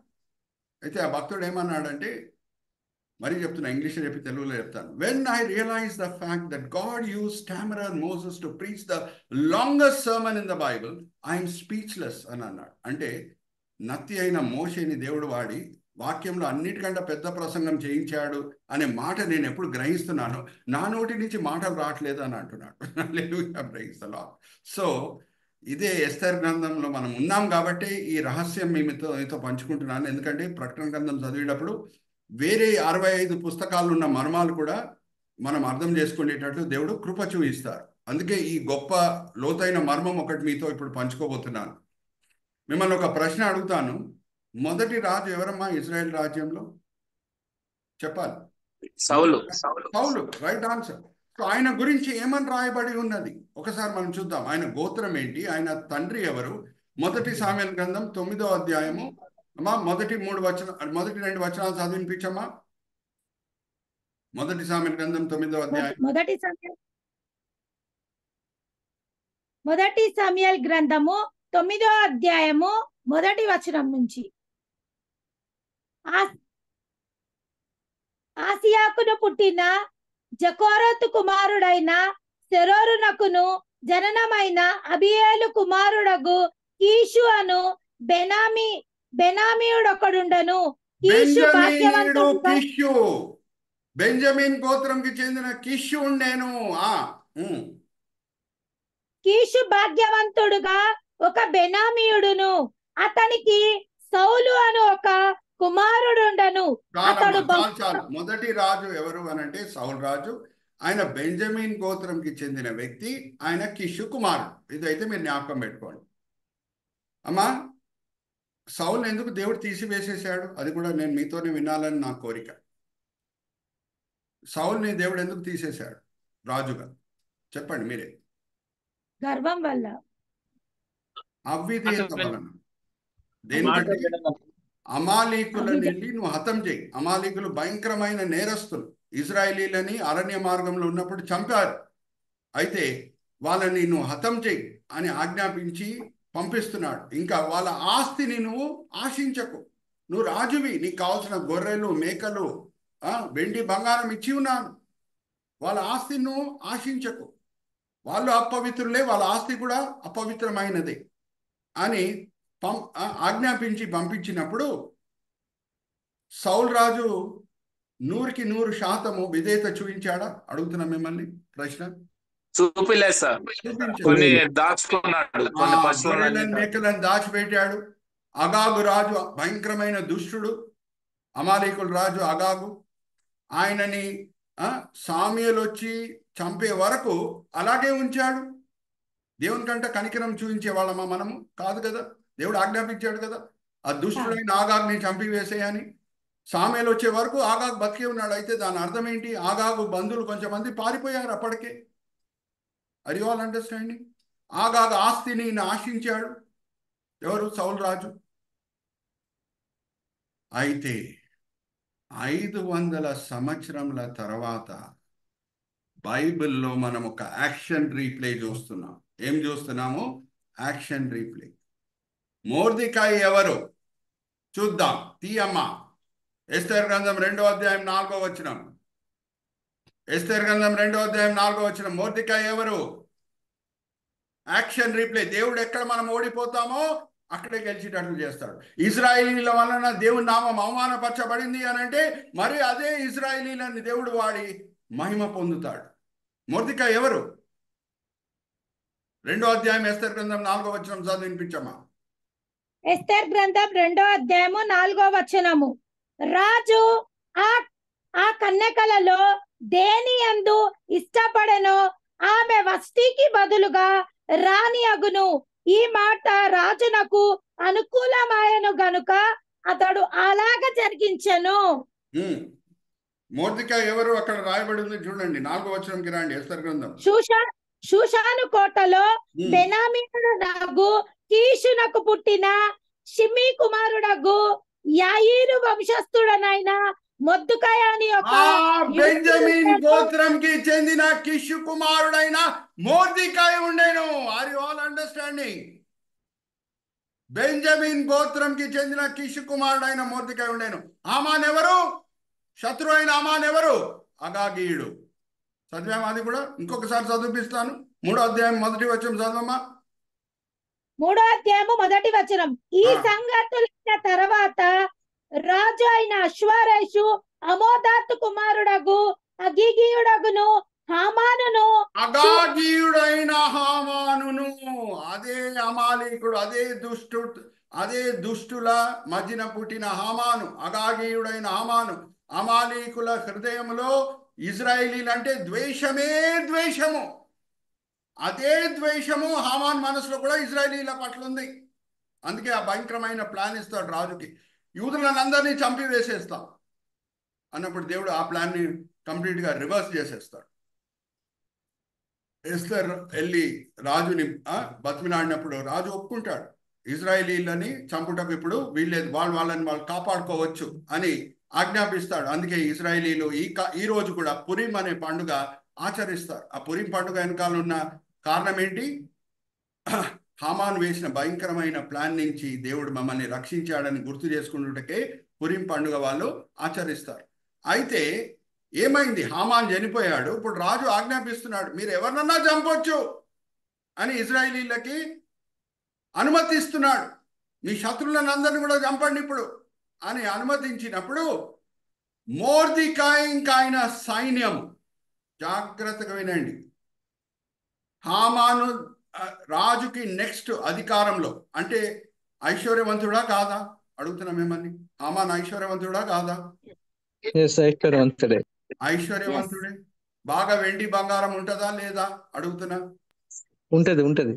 అయితే ఆ భక్తుడు ఏమన్నాడంటే, మరి చెప్తున్నా, ఇంగ్లీష్లో చెప్పి తెలుగులో చెప్తాను. When I realized the fact that God used stammerer Moses to preach the longest sermon in the Bible, I am speechless అని అన్నాడు. అంటే నత్తి అయిన మోషేని దేవుడు వాడి వాక్యంలో అన్నిటికంటే పెద్ద ప్రసంగం చేయించాడు అనే మాట నేను ఎప్పుడు గ్రహిస్తున్నాను, నా నోటి నుంచి మాటలు రావట్లేదు అని అంటున్నాడు. హల్లెలూయా, ప్రైజ్ ది లార్డ్. సో ఇదే ఎస్తేర్ గ్రంథంలో మనం ఉన్నాం కాబట్టి ఈ రహస్యం మీతో పంచుకుంటున్నాను. ఎందుకంటే ప్రకటన గ్రంథం చదివేటప్పుడు వేరే 65 పుస్తకాలు ఉన్న మర్మాలు కూడా మనం అర్థం చేసుకునేటట్లు దేవుడు కృప చూపిస్తారు. అందుకే ఈ గొప్ప లోతైన మర్మం ఒకటి మీతో ఇప్పుడు పంచుకోబోతున్నాను. మిమ్మల్ని ఒక ప్రశ్న అడుగుతాను. మొదటి రాజు ఎవరమ్మా ఇజ్రాయెల్ రాజ్యంలో? చెప్పాలి. సౌలు. సౌలు, రైట్ ఆన్సర్. సో ఆయన గురించి ఏమని రాయబడి ఉన్నది ఒకసారి మనం చూద్దాం. ఆయన గోత్రం ఏంటి, ఆయన తండ్రి ఎవరు? మొదటి సామెల గ్రంథం 9వ అధ్యాయము అమ్మా, మొదటి 2 వచనాలు చదివించమ్మా. మొదటి సామెల గ్రంథం 9వ అధ్యాయం. మొదటి సమూయేలు గ్రంథము 9వ అధ్యాయము మొదటి వచనం నుంచి. ఆసియాకును పుట్టిన జకోరతు కుమారుడైన సెరోరునకును జననమైన అబియేలు కుమారుడగు కీషు అను బెనామీయుడొకడుండెను. కీషు భాగ్యవంతుడుగా బెంజమిన్ గోత్రంకి చెందిన కీషు ఉండేను. కీషు భాగ్యవంతుడుగా ఒక బెనామీయుడును, అతనికి సౌలు అను ఒక కుమారుడుండెను. అతడు మొదటి రాజు ఎవరు అనంటే సౌలు రాజు. ఆయన బెంజమిన్ గోత్రంకి చెందిన వ్యక్తి. ఆయన కీషు కుమారుడు. ఇదైతే మీరు జ్ఞాపకం పెట్టుకోండి అమ్మా. సౌలుని ఎందుకు దేవుడు తీసివేసేసాడు అది కూడా నేను మీతోనే వినాలని నా కోరిక. సౌలుని దేవుడు ఎందుకు తీసేశాడు రాజుగా? చెప్పండి మీరే. గర్వం వల్ల, అవిధేయత వలన. దేనికంటే అమాలీకులని నువ్వు హతం చేయి. అమాలీకులు భయంకరమైన నేరస్తులు. ఇజ్రాయేలీలని అరణ్య మార్గంలో ఉన్నప్పుడు చంపారు. అయితే వాళ్ళని నువ్వు హతం చేయి అని ఆజ్ఞాపించి పంపిస్తున్నాడు. ఇంకా వాళ్ళ ఆస్తిని నువ్వు ఆశించకు. నువ్వు రాజువి, నీకు కావాల్సిన గొర్రెలు, మేకలు, వెండి బంగారం ఇచ్చి ఉన్నాను. వాళ్ళ ఆస్తిని నువ్వు ఆశించకు. వాళ్ళు అపవిత్రులే, వాళ్ళ ఆస్తి కూడా అపవిత్రమైనదే అని ఆజ్ఞాపించి పంపించినప్పుడు సౌలు రాజు 100% విధేయత చూపించాడా? అడుగుతున్నా మిమ్మల్ని ప్రశ్న. చూపిలేదు సార్. కొన్ని దాచుకున్నాడు, మేకలను దాచిపెట్టాడు. అగాగు రాజు భయంకరమైన దుష్టుడు. అమాలేకుల రాజు అగాగు. ఆయనని సామ్యులు వచ్చి చంపే వరకు అలాగే ఉంచాడు. దేవుని కంటే కనికరం చూపించే వాళ్ళమా మనము? కాదు కదా. దేవుడు ఆజ్ఞాపించాడు కదా ఆ దుష్టుడైన ఆగాగుని చంపివేసేయని. సామ్యులు వచ్చే వరకు ఆగాగు బతికే ఉన్నాడు. అయితే దాని అర్థం ఏంటి? ఆగాగు బంధువులు కొంచెమంది పారిపోయారు అప్పటికే. Are you all understanding? ఆగాగు ఆస్తిని ఆశించాడు ఎవరు? సౌలు రాజు. అయితే 500 సంవత్సరముల తర్వాత బైబిల్లో మనం ఒక యాక్షన్ రీప్లే చూస్తున్నాం. ఏం చూస్తున్నాము? Action replay. మొర్దెకాయి ఎవరు చూద్దాం. తీయమ్మా. ఎస్తేర్ గ్రంథం 2వ అధ్యాయం 4వ వచనం. ఎస్తేర్ గ్రంథం 2వ అధ్యాయం 4వ వచనం. మొర్దెకాయి ఎవరు? Action replay. దేవుడు ఎక్కడ మనం ఓడిపోతామో అక్కడే గెలిచేటట్లు చేస్తాడు. ఇజ్రాయేలీల వలన దేవుని నామం అవమానపరచబడింది అని అంటే మరి అదే ఇజ్రాయేలీలని దేవుడు వాడి మహిమ పొందుతాడు. మొర్దెకాయి ఎవరు? 2వ అధ్యాయం ఎస్తేర్ గ్రంథం 4వ వచనం చదివి వినిపించమ్మా. ఎస్తేర్ గ్రంథం 2వ అధ్యాయము 4వ వచనము. రాజు ఆ కన్యకలలో దేని యందు ఇష్టపడెనో ఆమె వష్టికి బదులుగా రాణి అగును. ఈ మాట రాజునకు అనుకూలమాయను గనుక అతడు అలాగ జరిగించెను. మొర్దెకాయి ఎవరు అక్కడ రాయబడి ఉంది చూడండి. 4వ వచనంకి రండి. ఎస్తేర్ గ్రంథం. షూషాను కోటలో బెనామీయుడగు కీషునకు పుట్టిన షిమీ కుమారుడగు యాయీరు వంశస్థుడనైన మొర్దెకాయి అని ఒక బెంజమిన్ గోత్రంకి చెందిన కీషు కుమారుడైన మొర్దెకాయి ఉండేను. Are you all understanding? Benjamin గోత్రంకి చెందిన కీషు కుమారుడైన మొర్దెకాయి ఉండేను. హామాన్ ఎవరు? శత్రు అయిన హామాన్ ఎవరు? అగాగీయుడు. చదివామా? అది కూడా ఇంకొకసారి చదివిపిస్తాను. 3వ అధ్యాయం 1వ వచనం చదవమ్మా. 3వ అధ్యాయము 1వ వచనం. ఈ సంగతులైన తర్వాత రాజు అయిన అశ్వరేషు అమోదాతు కుమారుడగు అగీగీయుడగును హామానును అగాగీయుడైన హామానును, అదే అమాలీకుడు, అదే దుష్టుల మధ్యన పుట్టిన హామాను, అగాగీయుడైన హామాను. అమాలీకుల హృదయంలో ఇజ్రాయేలీలంటే ద్వేషమే ద్వేషము. అదే ద్వేషము హామాన్ మనసులో కూడా ఇజ్రాయేలీల పట్ల ఉంది. అందుకే ఆ భయంకరమైన ప్లాన్ ఇస్తాడు రాజుకి, యూదులందరినీ చంపి వేసేస్తాం అన్నప్పుడు దేవుడు ఆ ప్లాన్ని కంప్లీట్గా రివర్స్ చేసేస్తాడు. ఎస్తర్ వెళ్ళి రాజుని బతిమిలాడినప్పుడు రాజు ఒప్పుకుంటాడు, ఇజ్రాయేలీలని చంపుటకు ఇప్పుడు వీళ్ళేది, వాళ్ళని కాపాడుకోవచ్చు అని ఆజ్ఞాపిస్తాడు. అందుకే ఇజ్రాయేలీలు ఈ రోజు కూడా పురీం అనే పండుగ ఆచరిస్తారు. ఆ పురీం పండుగ వెనకాల ఉన్న కారణం ఏంటి? హామాను వేసిన భయంకరమైన ప్లాన్ నుంచి దేవుడు మమ్మల్ని రక్షించాడని గుర్తు చేసుకున్నట్టుకే పురీం పండుగ వాళ్ళు ఆచరిస్తారు. అయితే ఏమైంది? హామాన్ చనిపోయాడు. ఇప్పుడు రాజు ఆజ్ఞాపిస్తున్నాడు, మీరు ఎవరినన్నా చంపొచ్చు అని ఇజ్రాయేలీలకి అనుమతిస్తున్నాడు. మీ శత్రువులను అందరినీ కూడా చంపండి ఇప్పుడు అని అనుమతించినప్పుడు మొర్దెకై ఇంకా ఆయన సైన్యం, జాగ్రత్తగా వినండి, హామాను రాజుకి నెక్స్ట్ అధికారంలో, అంటే ఐశ్వర్యవంతుడా కాదా అడుగుతున్నా మిమ్మల్ని? హామాన్ ఐశ్వర్యవంతుడా కాదా? ఐశ్వర్యవంతుడే. ఐశ్వర్యవంతుడే. బాగా వెండి బంగారం ఉంటుందా లేదా అడుగుతున్నా? ఉంటది.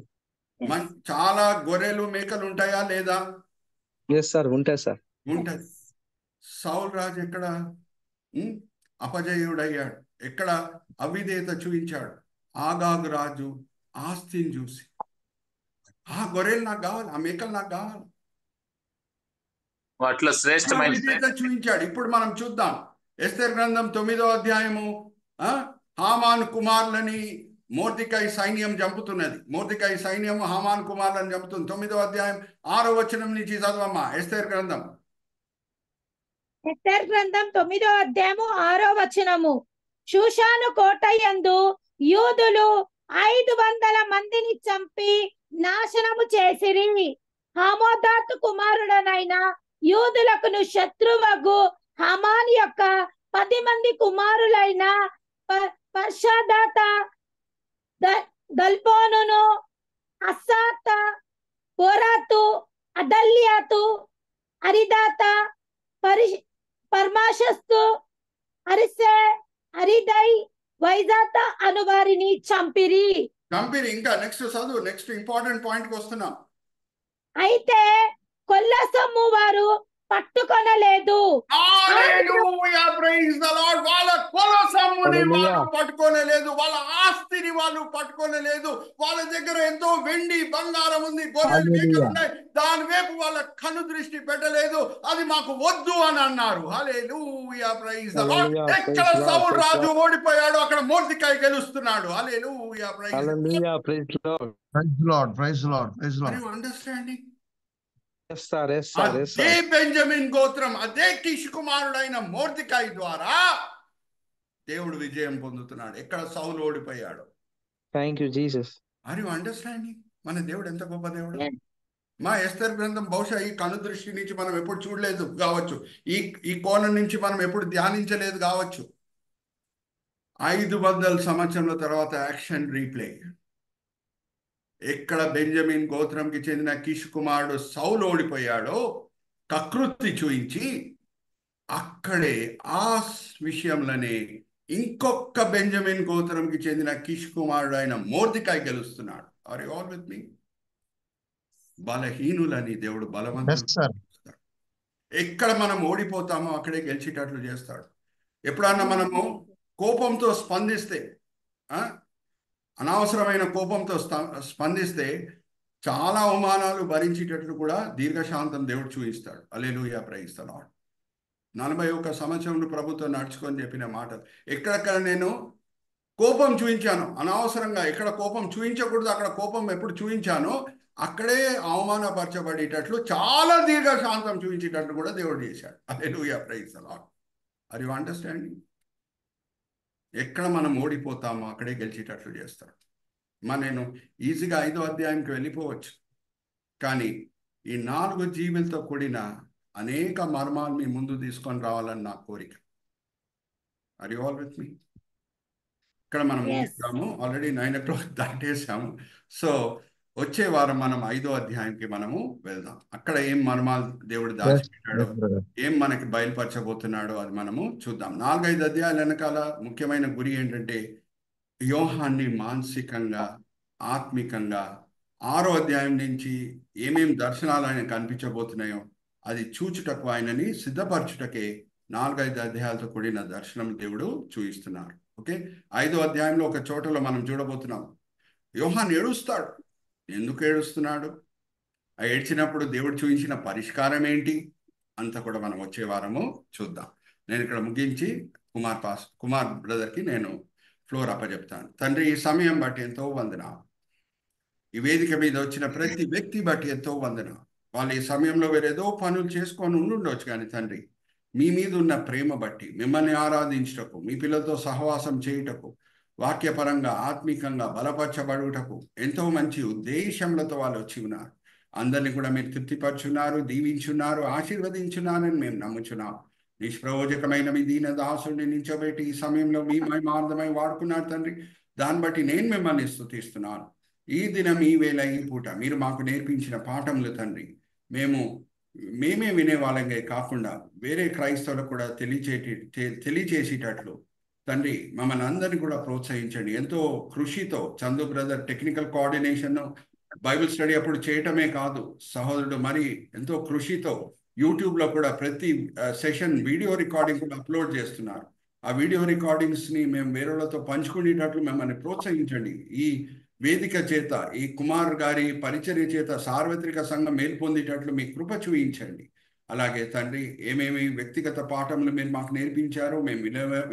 చాలా గొర్రెలు మేకలు ఉంటాయా లేదా? ఉంటాయి సార్. ఉంటది. సౌల్ రాజు ఎక్కడ అపజయుడయ్యాడు, ఎక్కడ అవిధేయత చూపించాడు? ఆగాగు రాజు ఆస్తిని చూసి, ఆ గొర్రెలు నాకు కావాలి, ఆ మేకలు నాకు కావాలి, వాటిలో శ్రేష్టమైన అవిధేయత చూపించాడు. ఇప్పుడు మనం చూద్దాం ఎస్తేర్ గ్రంథం 9వ అధ్యాయము. హామాను కుమారులని మొర్దెకై సైన్యం చంపుతున్నది. మొర్దెకై సైన్యం హామాను కుమారులను చంపుతుంది. 9వ అధ్యాయం 6వ వచనం నుంచి చదవమ్మా. ఎస్తేర్ గ్రంథం 9వ అధ్యాయము 6వ వచనము. షూషాను కోటయందు యూదులు 500 మందిని చంపి నాశనము చేసిరి. హమోదాతు కుమారుడనైన యూదులకును శత్రువగు హమాన్ యొక్క 10 మంది కుమారులైన పర్షదాత, గల్పోనును, అస్సాత, బోరాతు, అదల్యాతు, అరిదాత, పర్మాషస్తు, అరిసే, అరిదై, వైజాత అను వారిని చంపిరి. ఇంకా నెక్స్ట్ చదువు. నెక్స్ట్ ఇంపార్టెంట్ పాయింట్ కి వస్తున్నాం. అయితే కొల్ల సొమ్ము వారు పట్టుకొనలేదు. వాళ్ళ కొల సొమ్ముని వాళ్ళు పట్టుకోలేదు, వాళ్ళ ఆస్తిని వాళ్ళు పట్టుకోలేదు. వాళ్ళ దగ్గర ఎంతో వెండి బంగారం ఉంది, గొర్రెలు మేకలు ఉన్నాయి, దాని వైపు వాళ్ళ కను దృష్టి పెట్టలేదు. అది మాకు వద్దు అని అన్నారు. Hallelujah, praise the Lord. ఎక్కడ సౌల్ రాజు ఓడిపోయాడు, అక్కడ మొర్దెకై గెలుస్తున్నాడు. Hallelujah, praise the Lord. Praise Lord. Are you understanding? అదే బెంజమిన్ గోత్రం, అదే కీషు కుమారుడైన మొర్దెకై ద్వారా దేవుడు విజయం పొందుతున్నాడు ఎక్కడ సౌలు ఓడిపోయాడు. Thank you Jesus. Are you understanding? మన దేవుడు ఎంత గొప్ప దేవుడు. మా ఎస్తేర్ గ్రంథం బహుశా ఈ కను దృష్టి నుంచి మనం ఎప్పుడు చూడలేదు కావచ్చు, ఈ కోణం నుంచి మనం ఎప్పుడు ధ్యానించలేదు కావచ్చు. 500 సంవత్సరాల తర్వాత యాక్షన్ రీప్లే. ఎక్కడ బెంజమిన్ గోత్రంకి చెందిన కీషు కుమారుడు సౌలు ఓడిపోయాడో కకృతి చూయించి, అక్కడే ఆ విషయంలోనే ఇంకొక బెంజమిన్ గోత్రంకి చెందిన కీషు కుమారుడు అయిన మొర్దెకై గెలుస్తున్నాడు. Are you all with me? బలహీనులని దేవుడు బలవంతుడు. ఎక్కడ మనం ఓడిపోతామో అక్కడే గెలిచేటట్లు చేస్తాడు. ఎప్పుడన్నా మనము కోపంతో స్పందిస్తే, అనవసరమైన కోపంతో స్పందిస్తే చాలా అవమానాలు భరించేటట్లు కూడా దీర్ఘశాంతం దేవుడు చూపిస్తాడు. హల్లెలూయా, ప్రైజ్ ది లార్డ్. 41 సంవత్సరంలో ప్రభుత్వం నడుచుకొని చెప్పిన మాటలు. ఎక్కడెక్కడ నేను కోపం చూపించాను అనవసరంగా, ఎక్కడ కోపం చూపించకూడదు అక్కడ కోపం ఎప్పుడు చూపించానో అక్కడే అవమానపరచబడేటట్లు చాలా దీర్ఘశాంతం చూపించేటట్లు కూడా దేవుడు చేశాడు. Hallelujah, praise the Lord. Are you understanding? ఎక్కడ మనం ఓడిపోతామో అక్కడే గెలిచేటట్లు చేస్తాడు. నేను ఈజీగా 5వ అధ్యాయంకి వెళ్ళిపోవచ్చు, కానీ ఈ 4 జీవులతో కూడిన అనేక మర్మాలు మీ ముందు తీసుకొని రావాలని నా కోరిక. Are you all with me? ఇక్కడ మనం Yes. ముగిస్తాము, ఆల్రెడీ 9 o'clock దాటేసాము. సో వచ్చే వారం మనం 5వ అధ్యాయంకి మనము వెళ్దాం. అక్కడ ఏం మర్మాలు దేవుడు దాచిపెట్టాడో, ఏం మనకి బయలుపరచబోతున్నాడో అది మనము చూద్దాం. 4-5 అధ్యాయాల వెనకాల ముఖ్యమైన గురి ఏంటంటే యోహాన్ని మానసికంగా, ఆత్మికంగా 6వ అధ్యాయం నుంచి ఏమేం దర్శనాలు ఆయన కనిపించబోతున్నాయో అది చూచుటకు ఆయనని సిద్ధపరచుటకే 4-5 అధ్యాయాలతో కూడిన దర్శనం దేవుడు చూపిస్తున్నారు. ఓకే, 5వ అధ్యాయంలో ఒక చోటలో మనం చూడబోతున్నాం. యోహాన్ ఏడుస్తాడు. ఎందుకు ఏడుస్తున్నాడు? ఆ ఏడ్చినప్పుడు దేవుడు చూపించిన పరిష్కారం ఏంటి అంతా కూడా మనం వచ్చే వారము చూద్దాం. నేను ఇక్కడ ముగించి కుమార్ బ్రదర్కి నేను ఫ్లోర్ అప్పచెప్తాను. తండ్రి, ఈ సమయం బట్టి ఎంతో వందనాలు. ఈ వేదిక మీద వచ్చిన ప్రతి వ్యక్తి బట్టి ఎంతో వందనాలు. వాళ్ళు ఈ సమయంలో వేరేదో పనులు చేసుకొని ఉండుండొచ్చు, కానీ తండ్రి మీ మీద ఉన్న ప్రేమ బట్టి, మిమ్మల్ని ఆరాధించుటకు, మీ పిల్లలతో సహవాసం చేయుటకు, వాక్యపరంగా ఆత్మికంగా బలపరచబడుటకు ఎంతో మంచి ఉద్దేశంలతో వాళ్ళు వచ్చి ఉన్నారు. అందరినీ కూడా మీరు తృప్తిపరచున్నారు, దీవించున్నారు, ఆశీర్వదించున్నారని మేము నమ్ముచున్నాం. నిష్ప్రయోజకమైన మీ దీన దాసుడిని నిల్చోబెట్టి ఈ సమయంలో మీ మహిమార్థమై వాడుకున్నారు తండ్రి. దాన్ని బట్టి నేను మిమ్మల్ని స్తుతిస్తున్నాను. ఈ దినం, ఈ వేళ, ఈ పూట మీరు మాకు నేర్పించిన పాఠములు తండ్రి, మేమే వినేవాళ్ళంగా కాకుండా వేరే క్రైస్తవులకు కూడా తెలియచేసేటట్లు తండ్రి మమ్మల్ని అందరినీ కూడా ప్రోత్సహించండి. ఎంతో కృషితో Chandu brother technical coordination Bible study అప్పుడు చేయటమే కాదు, సహోదరుడు మరి ఎంతో కృషితో యూట్యూబ్లో కూడా ప్రతి సెషన్ వీడియో రికార్డింగ్ కూడా అప్లోడ్ చేస్తున్నారు. ఆ వీడియో రికార్డింగ్స్ని మేము వేరేలతో పంచుకునేటట్లు మిమ్మల్ని ప్రోత్సహించండి. ఈ వేదిక చేత, ఈ కుమార్ గారి పరిచర్య చేత సార్వత్రిక సంఘం మేల్పొందేటట్లు మీ కృప చూయించండి. అలాగే తండ్రి, ఏమేమి వ్యక్తిగత పాఠములు మీరు మాకు నేర్పించారో మేము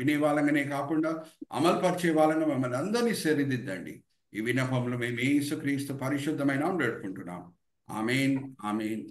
వినేవాళ్ళంగానే కాకుండా అమలుపరిచే వాళ్ళంగా మమ్మల్ని అందరినీ సరిదిద్దండి. ఈ విన్నపములు మేము యేసుక్రీస్తు పరిశుద్ధమైన వేడుకుంటున్నాం. ఆమేన్, ఆమేన్.